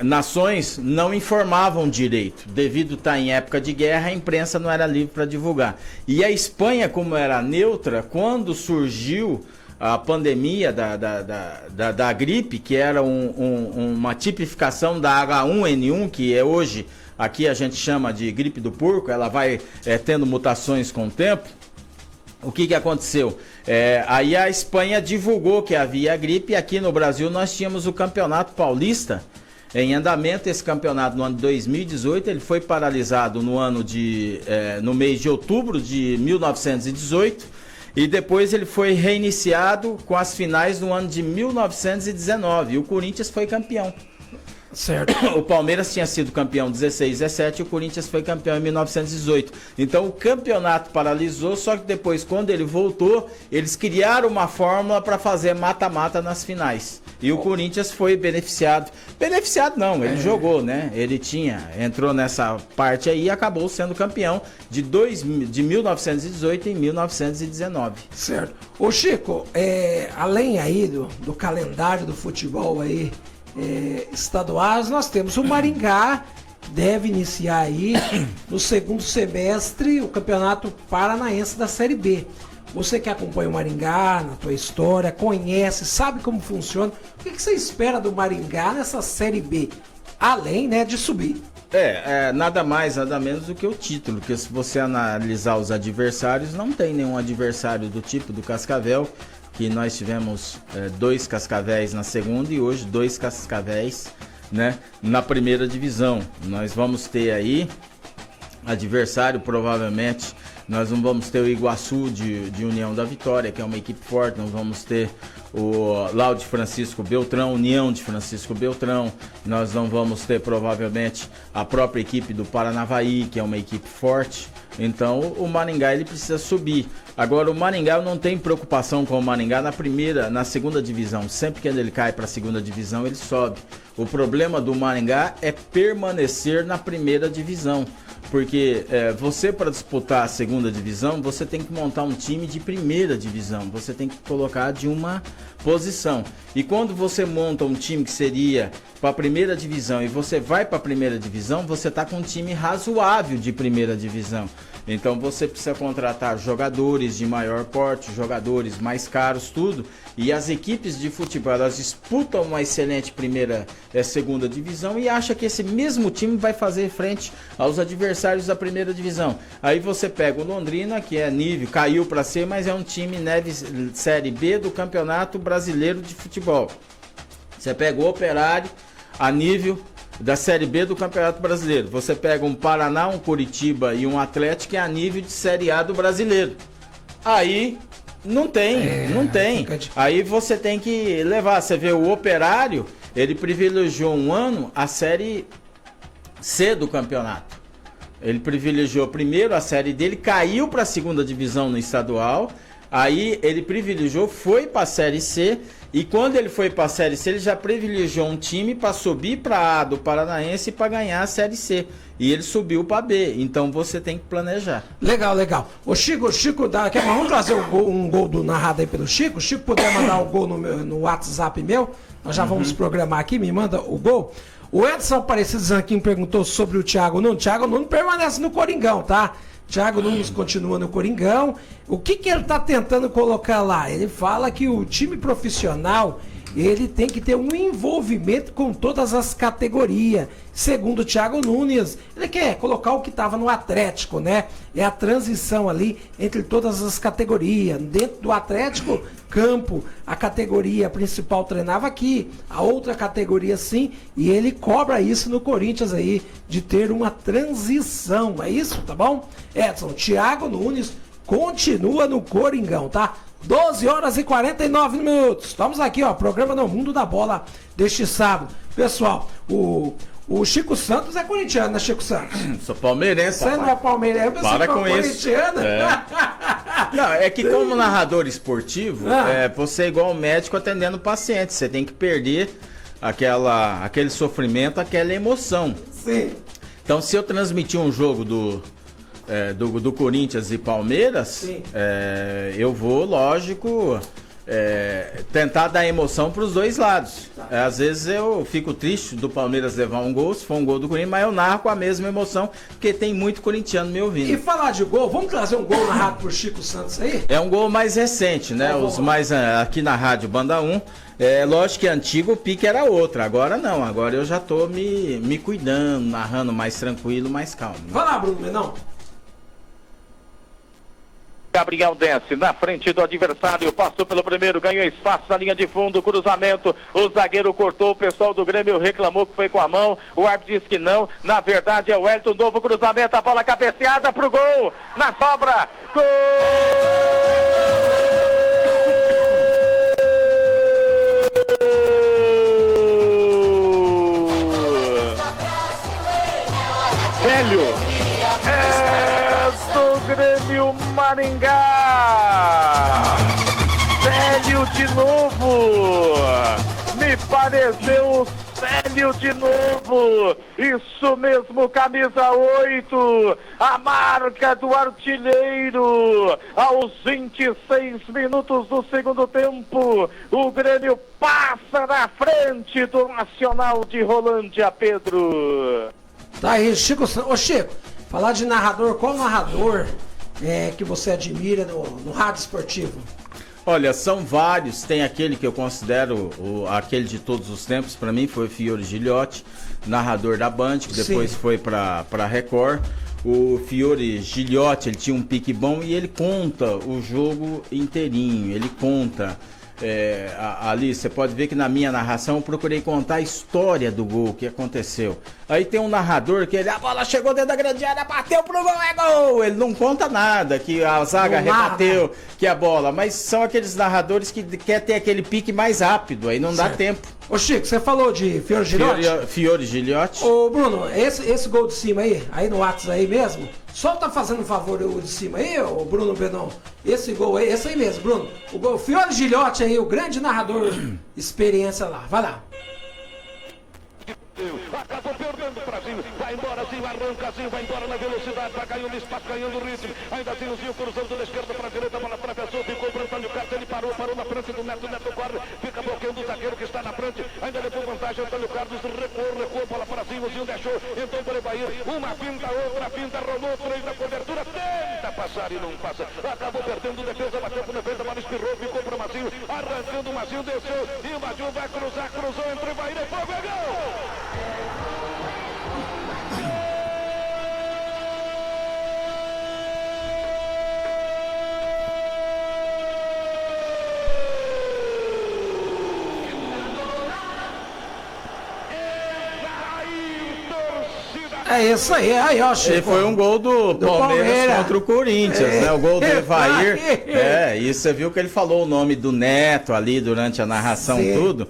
nações não informavam direito. Devido a estar em época de guerra, a imprensa não era livre para divulgar. E a Espanha, como era neutra, quando surgiu a pandemia da gripe, que era uma tipificação da H1N1, que é hoje... Aqui a gente chama de gripe do porco, ela vai tendo mutações com o tempo. O que aconteceu? Aí a Espanha divulgou que havia gripe e aqui no Brasil nós tínhamos o Campeonato Paulista em andamento. Esse campeonato no ano de 2018, ele foi paralisado no mês de outubro de 1918 e depois ele foi reiniciado com as finais no ano de 1919 e o Corinthians foi campeão. Certo. O Palmeiras tinha sido campeão em 16, 17 e o Corinthians foi campeão em 1918. Então o campeonato paralisou, só que depois, quando ele voltou, eles criaram uma fórmula para fazer mata-mata nas finais. E o Corinthians foi beneficiado. Beneficiado não, ele jogou, né? Ele entrou nessa parte aí e acabou sendo campeão de 1918 e 1919. Certo. Ô Chico, além aí do calendário do futebol aí, estaduais, nós temos o Maringá, que deve iniciar aí no segundo semestre o Campeonato Paranaense da Série B. Você que acompanha o Maringá na tua história, conhece, sabe como funciona, o que você espera do Maringá nessa Série B, além, né, de subir? Nada mais, nada menos do que o título, porque se você analisar os adversários, não tem nenhum adversário do tipo do Cascavel, que nós tivemos 2 Cascavéis na segunda e hoje 2 Cascavéis, né, na primeira divisão. Nós vamos ter aí adversário, provavelmente, nós não vamos ter o Iguaçu de União da Vitória, que é uma equipe forte, nós vamos ter o Laude Francisco Beltrão, União de Francisco Beltrão, nós não vamos ter provavelmente a própria equipe do Paranavaí, que é uma equipe forte. Então o Maringá ele precisa subir. Agora o Maringá, eu não tenho preocupação com o Maringá na segunda divisão. Sempre que ele cai para a segunda divisão, ele sobe. O problema do Maringá é permanecer na primeira divisão. Porque você, para disputar a segunda divisão, você tem que montar um time de primeira divisão. Você tem que colocar de uma posição. E quando você monta um time que seria para a primeira divisão e você vai para a primeira divisão, você está com um time razoável de primeira divisão. Então você precisa contratar jogadores de maior porte, jogadores mais caros, tudo. E as equipes de futebol, elas disputam uma excelente segunda divisão e acham que esse mesmo time vai fazer frente aos adversários da primeira divisão. Aí você pega o Londrina, que é nível, caiu para C, mas é um time Série B do Campeonato Brasileiro de Futebol. Você pega o Operário, a nível da Série B do Campeonato Brasileiro. Você pega um Paraná, um Curitiba e um Atlético que é a nível de Série A do Brasileiro. Aí não tem. Aí você tem que levar. Você vê o Operário, ele privilegiou um ano a Série C do campeonato. Ele privilegiou primeiro a série dele, caiu para a segunda divisão no estadual. Aí ele privilegiou, foi para a Série C, e quando ele foi para a Série C, ele já privilegiou um time para subir para A do Paranaense e para ganhar a Série C. E ele subiu para B, então você tem que planejar. Legal. Ô Chico, vamos trazer um gol do narrado aí pelo Chico? O Chico puder mandar o gol no WhatsApp meu, nós já vamos programar aqui, me manda o gol. O Edson Aparecido Zanquim perguntou sobre o Thiago Nunes. Thiago Nunes permanece no Coringão, tá? Thiago Nunes continua no Coringão. O que ele tá tentando colocar lá? Ele fala que o time profissional, ele tem que ter um envolvimento com todas as categorias. Segundo o Thiago Nunes, ele quer colocar o que estava no Atlético, né? É a transição ali entre todas as categorias. Dentro do Atlético, campo, a categoria principal treinava aqui, a outra categoria sim, e ele cobra isso no Corinthians aí, de ter uma transição. É isso, tá bom? Edson, Thiago Nunes continua no Coringão, tá? 12 horas e 49 minutos. Estamos aqui, ó, programa No Mundo da Bola deste sábado. Pessoal, o Chico Santos é corintiano, né, Chico Santos? Sou palmeirense. Você não é palmeirense, você para é com corintiano. Não, é que como narrador esportivo, você é igual médico atendendo paciente. Você tem que perder aquele sofrimento, aquela emoção. Sim. Então, se eu transmitir um jogo do Corinthians e Palmeiras, eu vou, lógico, tentar dar emoção para os dois lados. Às vezes eu fico triste do Palmeiras levar um gol, se for um gol do Corinthians, mas eu narro com a mesma emoção, porque tem muito corintiano me ouvindo. E falar de gol, vamos trazer um gol narrado por Chico Santos aí? É um gol mais recente, né? Os mais aqui na Rádio Banda 1. Lógico que antigo o pique era outro, agora não, agora eu já tô me cuidando, narrando mais tranquilo, mais calmo. Vai lá, Bruno Menão. Gabriel desce na frente do adversário, passou pelo primeiro, ganhou espaço na linha de fundo, cruzamento, o zagueiro cortou, o pessoal do Grêmio reclamou que foi com a mão, o árbitro disse que não, na verdade é o Elton, novo cruzamento, a bola cabeceada pro gol, na sobra, gol! Velho, do Grêmio Maringá, Célio de novo, me pareceu Célio de novo, isso mesmo, camisa 8, a marca do artilheiro, aos 26 minutos do segundo tempo, o Grêmio passa na frente do Nacional de Rolândia, Pedro. Tá aí, Chico. Ô Chico, falar de narrador, qual narrador que você admira no rádio esportivo? Olha, são vários. Tem aquele que eu considero aquele de todos os tempos, para mim foi o Fiore Giliotti, narrador da Band, que depois foi para Record. O Fiore Giliotti, ele tinha um pique bom e ele conta o jogo inteirinho, ele conta. Ali você pode ver que na minha narração eu procurei contar a história do gol que aconteceu. Aí tem um narrador que a bola chegou dentro da grande área, bateu pro gol, é gol! Ele não conta nada, que a zaga rebateu, que a bola, mas são aqueles narradores que quer ter aquele pique mais rápido, aí não dá tempo. Ô Chico, você falou de Fiore Giliotti? Fiore Giliotti. Ô Bruno, esse gol de cima aí no WhatsApp aí mesmo, só tá fazendo um favor o de cima aí, ô Bruno Benão? Esse gol aí, esse aí mesmo, Bruno. O gol, Fiore Giliotti aí, o grande narrador, experiência lá, vai lá. Acabou perdendo o Brasil, vai embora Zinho, arranca Zinho, vai embora na velocidade, vai ganhando espaço, ganhando ritmo, ainda tem o Zinho cruzando da esquerda para a direita, a bola atravessou, ficou para o Antônio Carlos, ele parou na frente do Neto, Neto corre, fica bloqueando o zagueiro que está na frente, ainda levou vantagem, Antônio Carlos recuou, bola para Zinho, o Zinho deixou, então para o Bahia, uma pinta, outra pinta, rolou, três na cobertura, tenta passar e não passa, acabou perdendo, defesa, bateu por defesa, a bola espirrou, ficou para o Mazinho, arrancando o Mazinho, desceu, invadiu, vai cruzar, cruzou entre o Bahia, e fogo, é gol! É isso aí, ó, Chico. E foi um gol do Palmeiras contra o Corinthians, né? O gol do Evair. E você viu que ele falou o nome do Neto ali durante a narração, tudo.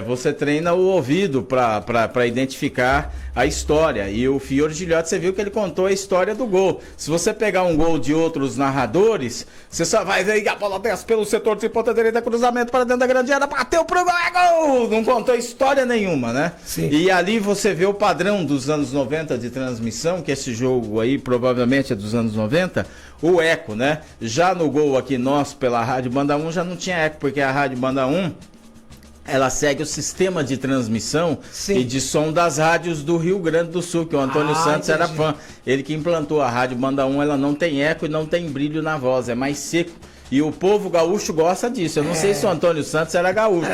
Você treina o ouvido para identificar a história. E o Fiore Gilhote, você viu que ele contou a história do gol. Se você pegar um gol de outros narradores, você só vai ver a bola desce pelo setor de ponta direita, cruzamento para dentro da grande área, bateu pro gol, é gol! Não contou história nenhuma, né? Sim. E ali você vê o padrão dos anos 90 de transmissão, que esse jogo aí provavelmente é dos anos 90, o eco, né? Já no gol aqui nosso pela Rádio Banda 1 já não tinha eco, porque a Rádio Banda 1 ela segue o sistema de transmissão e de som das rádios do Rio Grande do Sul, que o Antônio Santos era fã. Ele que implantou a Rádio Banda 1, ela não tem eco e não tem brilho na voz, é mais seco. E o povo gaúcho gosta disso. Eu não sei se o Antônio Santos era gaúcho,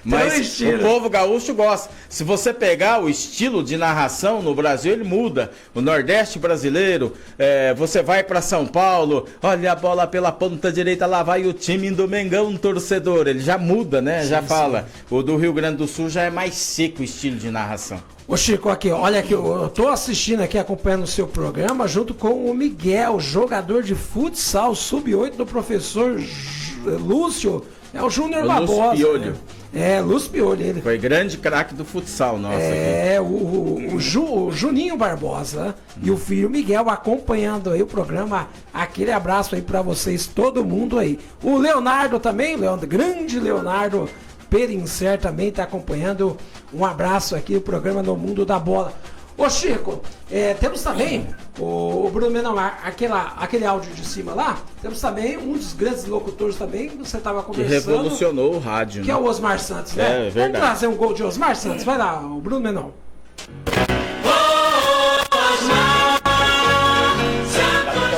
mas o povo gaúcho gosta. Se você pegar o estilo de narração no Brasil, ele muda. O Nordeste brasileiro, você vai para São Paulo, olha a bola pela ponta direita, lá vai o time do Mengão, torcedor. Ele já muda, né? Já fala. O do Rio Grande do Sul já é mais seco o estilo de narração. Ô Chico, aqui, olha aqui, eu tô assistindo aqui, acompanhando o seu programa, junto com o Miguel, jogador de futsal sub-8 do professor Lúcio, o Júnior Barbosa. Lúcio Piolho. Lúcio Piolho, ele. Foi grande craque do futsal nosso aqui. O Juninho Barbosa e o filho Miguel acompanhando aí o programa. Aquele abraço aí pra vocês, todo mundo aí. O Leonardo também, grande Leonardo Perincer também está acompanhando. Um abraço aqui no programa No Mundo da Bola. Ô Chico, temos também o Bruno Menamar, aquele áudio de cima lá, temos também um dos grandes locutores também, que você estava conversando. Que revolucionou o rádio, que é o Osmar Santos, né? É verdade. Vamos trazer um gol de Osmar Santos, vai lá, o Bruno Menor.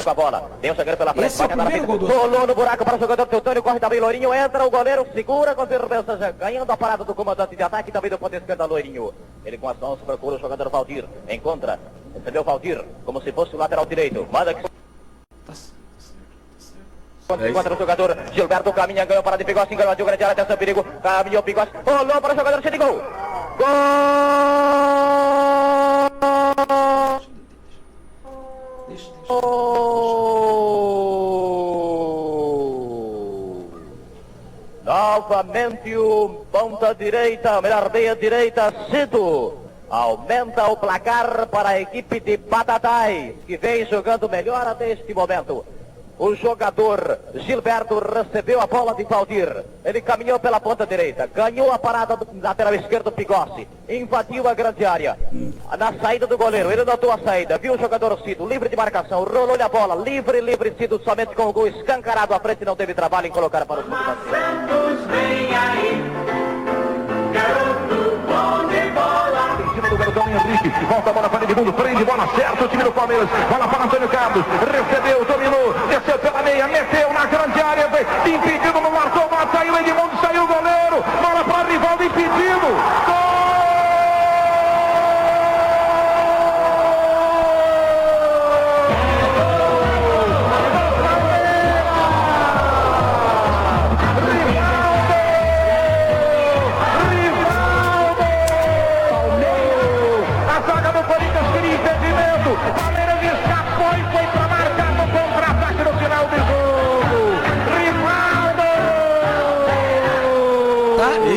Com a bola, tem o zagueiro pela frente, esse é o primeiro gol do... Rolou no buraco para o jogador Teutônio, corre também Lourinho, entra o goleiro, segura com certeza, já ganhando a parada do comandante de ataque, também do ponto esquerdo Lourinho. Ele com as mãos procura o jogador Valdir, encontra, recebeu Valdir, como se fosse o lateral direito, manda que... Encontra o jogador Gilberto, caminha, ganhou para de Pigossi, enganou de grande área, atenção, perigo, caminhou Pigossi, rolou para o jogador, chega de gol! Gol! Novamente o ponta direita, melhor meia direita, Cido. Aumenta o placar para a equipe de Batatais, que vem jogando melhor até este momento. O jogador Gilberto recebeu a bola de Valdir. Ele caminhou pela ponta direita, ganhou a parada do lateral esquerdo Pigossi, invadiu a grande área. Na saída do goleiro, ele notou a saída, viu o jogador Cido, livre de marcação, rolou-lhe a bola, livre, Cido, somente com o gol escancarado à frente, não teve trabalho em colocar para o fundo. Santos vem aí, garoto bom de bola. Em cima do garotão Henrique, volta a bola para o fundo, prende bola certa, o time do Palmeiras, bola para Antônio Carlos, recebeu, dominou, desceu pela meia, meteu na grande área, impedido no marcou, saiu Edmundo, saiu o goleiro, bola para Rivaldo, impedido, gol!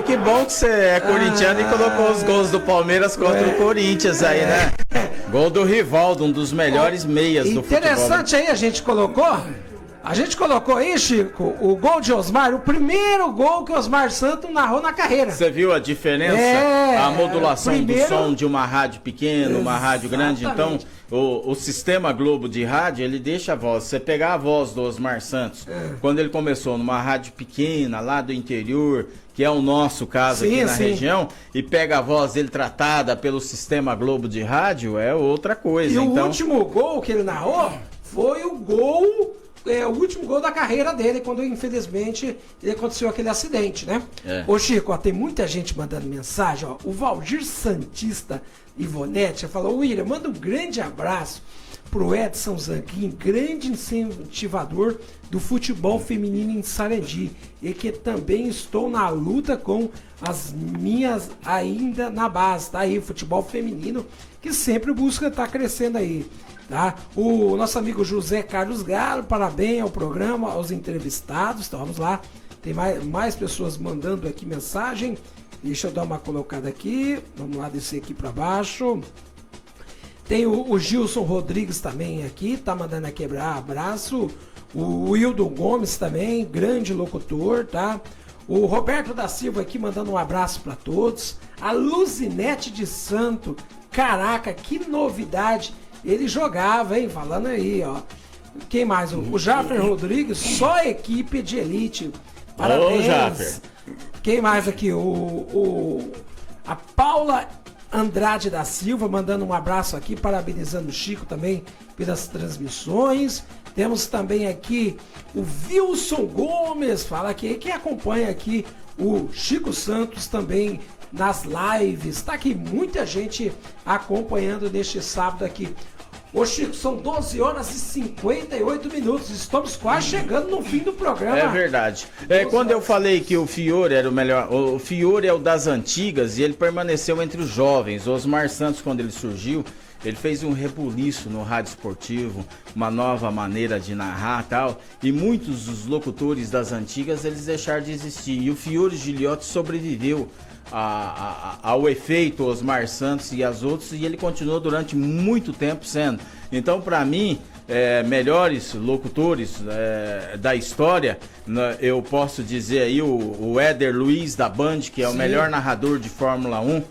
Que bom que você é corintiano e colocou os gols do Palmeiras contra o Corinthians aí, né? Gol do Rivaldo, um dos melhores meias do futebol. Interessante aí, a gente colocou aí, Chico, o gol de Osmar, o primeiro gol que o Osmar Santos narrou na carreira. Você viu a diferença? A modulação do som de uma rádio pequena, uma rádio grande. Então, o sistema Globo de rádio, ele deixa a voz. Você pegar a voz do Osmar Santos, quando ele começou numa rádio pequena, lá do interior, que é o nosso caso aqui na região, e pega a voz dele tratada pelo sistema Globo de rádio, é outra coisa. E o último gol que ele narrou foi o último gol da carreira dele, quando infelizmente aconteceu aquele acidente, né? Ô Chico, tem muita gente mandando mensagem, ó. O Valdir Santista Ivonete falou: William, manda um grande abraço pro Edson Zanquim, grande incentivador do futebol feminino em Sarandi, e que também estou na luta com as minhas ainda na base, tá aí, futebol feminino, que sempre busca estar crescendo aí, tá? O nosso amigo José Carlos Galo, parabéns ao programa, aos entrevistados, então vamos lá, tem mais pessoas mandando aqui mensagem, deixa eu dar uma colocada aqui, vamos lá descer aqui para baixo. Tem o Gilson Rodrigues também aqui, tá mandando aqui abraço. O Wildo Gomes também, grande locutor, tá? O Roberto da Silva aqui mandando um abraço para todos. A Luzinete de Santo, caraca, que novidade. Ele jogava, hein? Falando aí, ó. Quem mais? O Jaffer Rodrigues, só equipe de elite. Parabéns. Ô, Jaffer. Quem mais aqui? A Paula Andrade da Silva mandando um abraço aqui, parabenizando o Chico também pelas transmissões. Temos também aqui o Wilson Gomes, fala aqui, que acompanha aqui o Chico Santos também nas lives. Tá aqui muita gente acompanhando neste sábado aqui. Ô Chico, são 12 horas e 58 minutos, estamos quase chegando no fim do programa. É verdade. Quando eu falei que o Fiore era o melhor, o Fiore é o das antigas e ele permaneceu entre os jovens. O Osmar Santos, quando ele surgiu, ele fez um rebuliço no rádio esportivo, uma nova maneira de narrar e tal, e muitos dos locutores das antigas, eles deixaram de existir. E o Fiore Giliotti sobreviveu ao efeito Osmar Santos e as outras, e ele continuou durante muito tempo sendo. Então, para mim, melhores locutores da história, eu posso dizer aí o Éder Luiz da Band, que é o melhor narrador de Fórmula 1,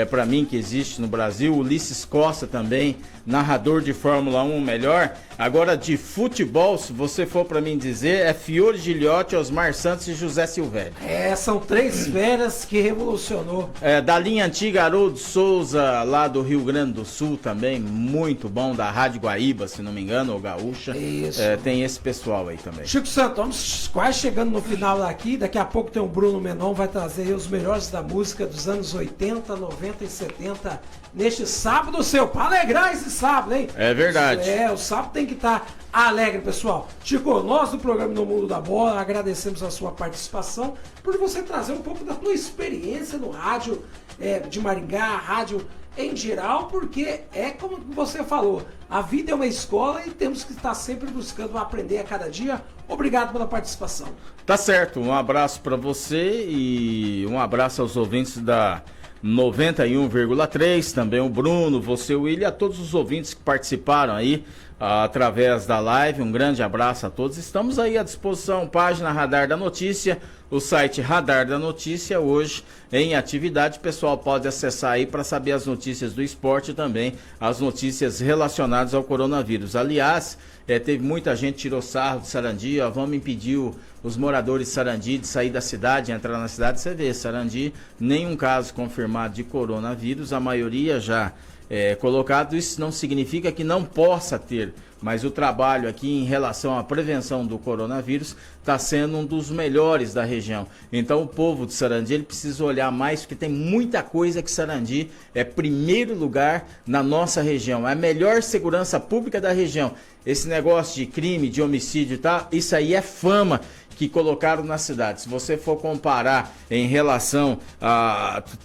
para mim, que existe no Brasil. Ulisses Costa também, narrador de Fórmula 1 melhor. Agora, de futebol, se você for para mim dizer, é Fiore Giliotti, Osmar Santos e José Silvério. São três feras que revolucionou. Da linha antiga, Haroldo Souza, lá do Rio Grande do Sul também, muito bom, da Rádio Guaíba, se não me engano, ou Gaúcha. Isso. Tem esse pessoal aí também. Chico Santos, vamos quase chegando no final aqui. Daqui a pouco tem o Bruno Menon, vai trazer aí os melhores da música dos anos 80, 90 e 70 neste sábado seu, para alegrar esse sábado, hein? É verdade. O sábado tem que estar alegre, pessoal. Chico, nós do programa No Mundo da Bola agradecemos a sua participação por você trazer um pouco da tua experiência no rádio de Maringá, rádio em geral, porque é como você falou, a vida é uma escola e temos que estar sempre buscando aprender a cada dia. Obrigado pela participação. Tá certo, um abraço para você e um abraço aos ouvintes da 91,3, também o Bruno, você, o William, a todos os ouvintes que participaram aí através da live, um grande abraço a todos. Estamos aí à disposição, página Radar da Notícia, o site Radar da Notícia hoje em atividade. O pessoal pode acessar aí para saber as notícias do esporte e também as notícias relacionadas ao coronavírus. Aliás, teve muita gente que tirou sarro de Sarandi, vamos impedir os moradores de Sarandi de sair da cidade, entrar na cidade. Você vê, Sarandi, nenhum caso confirmado de coronavírus, a maioria já colocado. Isso não significa que não possa ter, mas o trabalho aqui em relação à prevenção do coronavírus está sendo um dos melhores da região. Então o povo de Sarandi, ele precisa olhar mais, porque tem muita coisa que Sarandi é primeiro lugar na nossa região, é a melhor segurança pública da região. Esse negócio de crime, de homicídio, tá? Isso aí é fama que colocaram na cidade. Se você for comparar em relação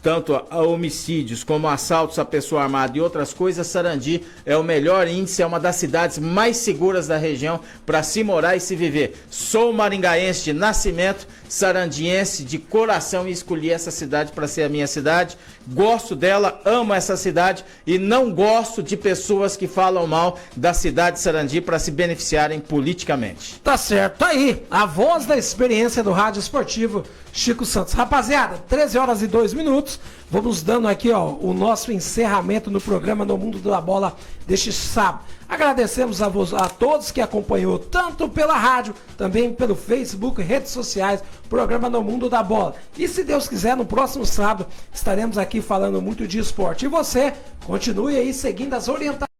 tanto a homicídios como assaltos a pessoa armada e outras coisas, Sarandi é o melhor índice, é uma das cidades mais seguras da região para se morar e se viver. Sou maringaense de nascimento, sarandiense de coração e escolhi essa cidade para ser a minha cidade. Gosto dela, amo essa cidade e não gosto de pessoas que falam mal da cidade de Sarandi para se beneficiarem politicamente. Tá certo, tá aí a voz da experiência do rádio esportivo Chico Santos. Rapaziada, 13 horas e 2 minutos, vamos dando aqui o nosso encerramento no programa No Mundo da Bola deste sábado. Agradecemos a todos que acompanhou, tanto pela rádio, também pelo Facebook, redes sociais, programa No Mundo da Bola. E se Deus quiser, no próximo sábado estaremos aqui falando muito de esporte. E você, continue aí seguindo as orientações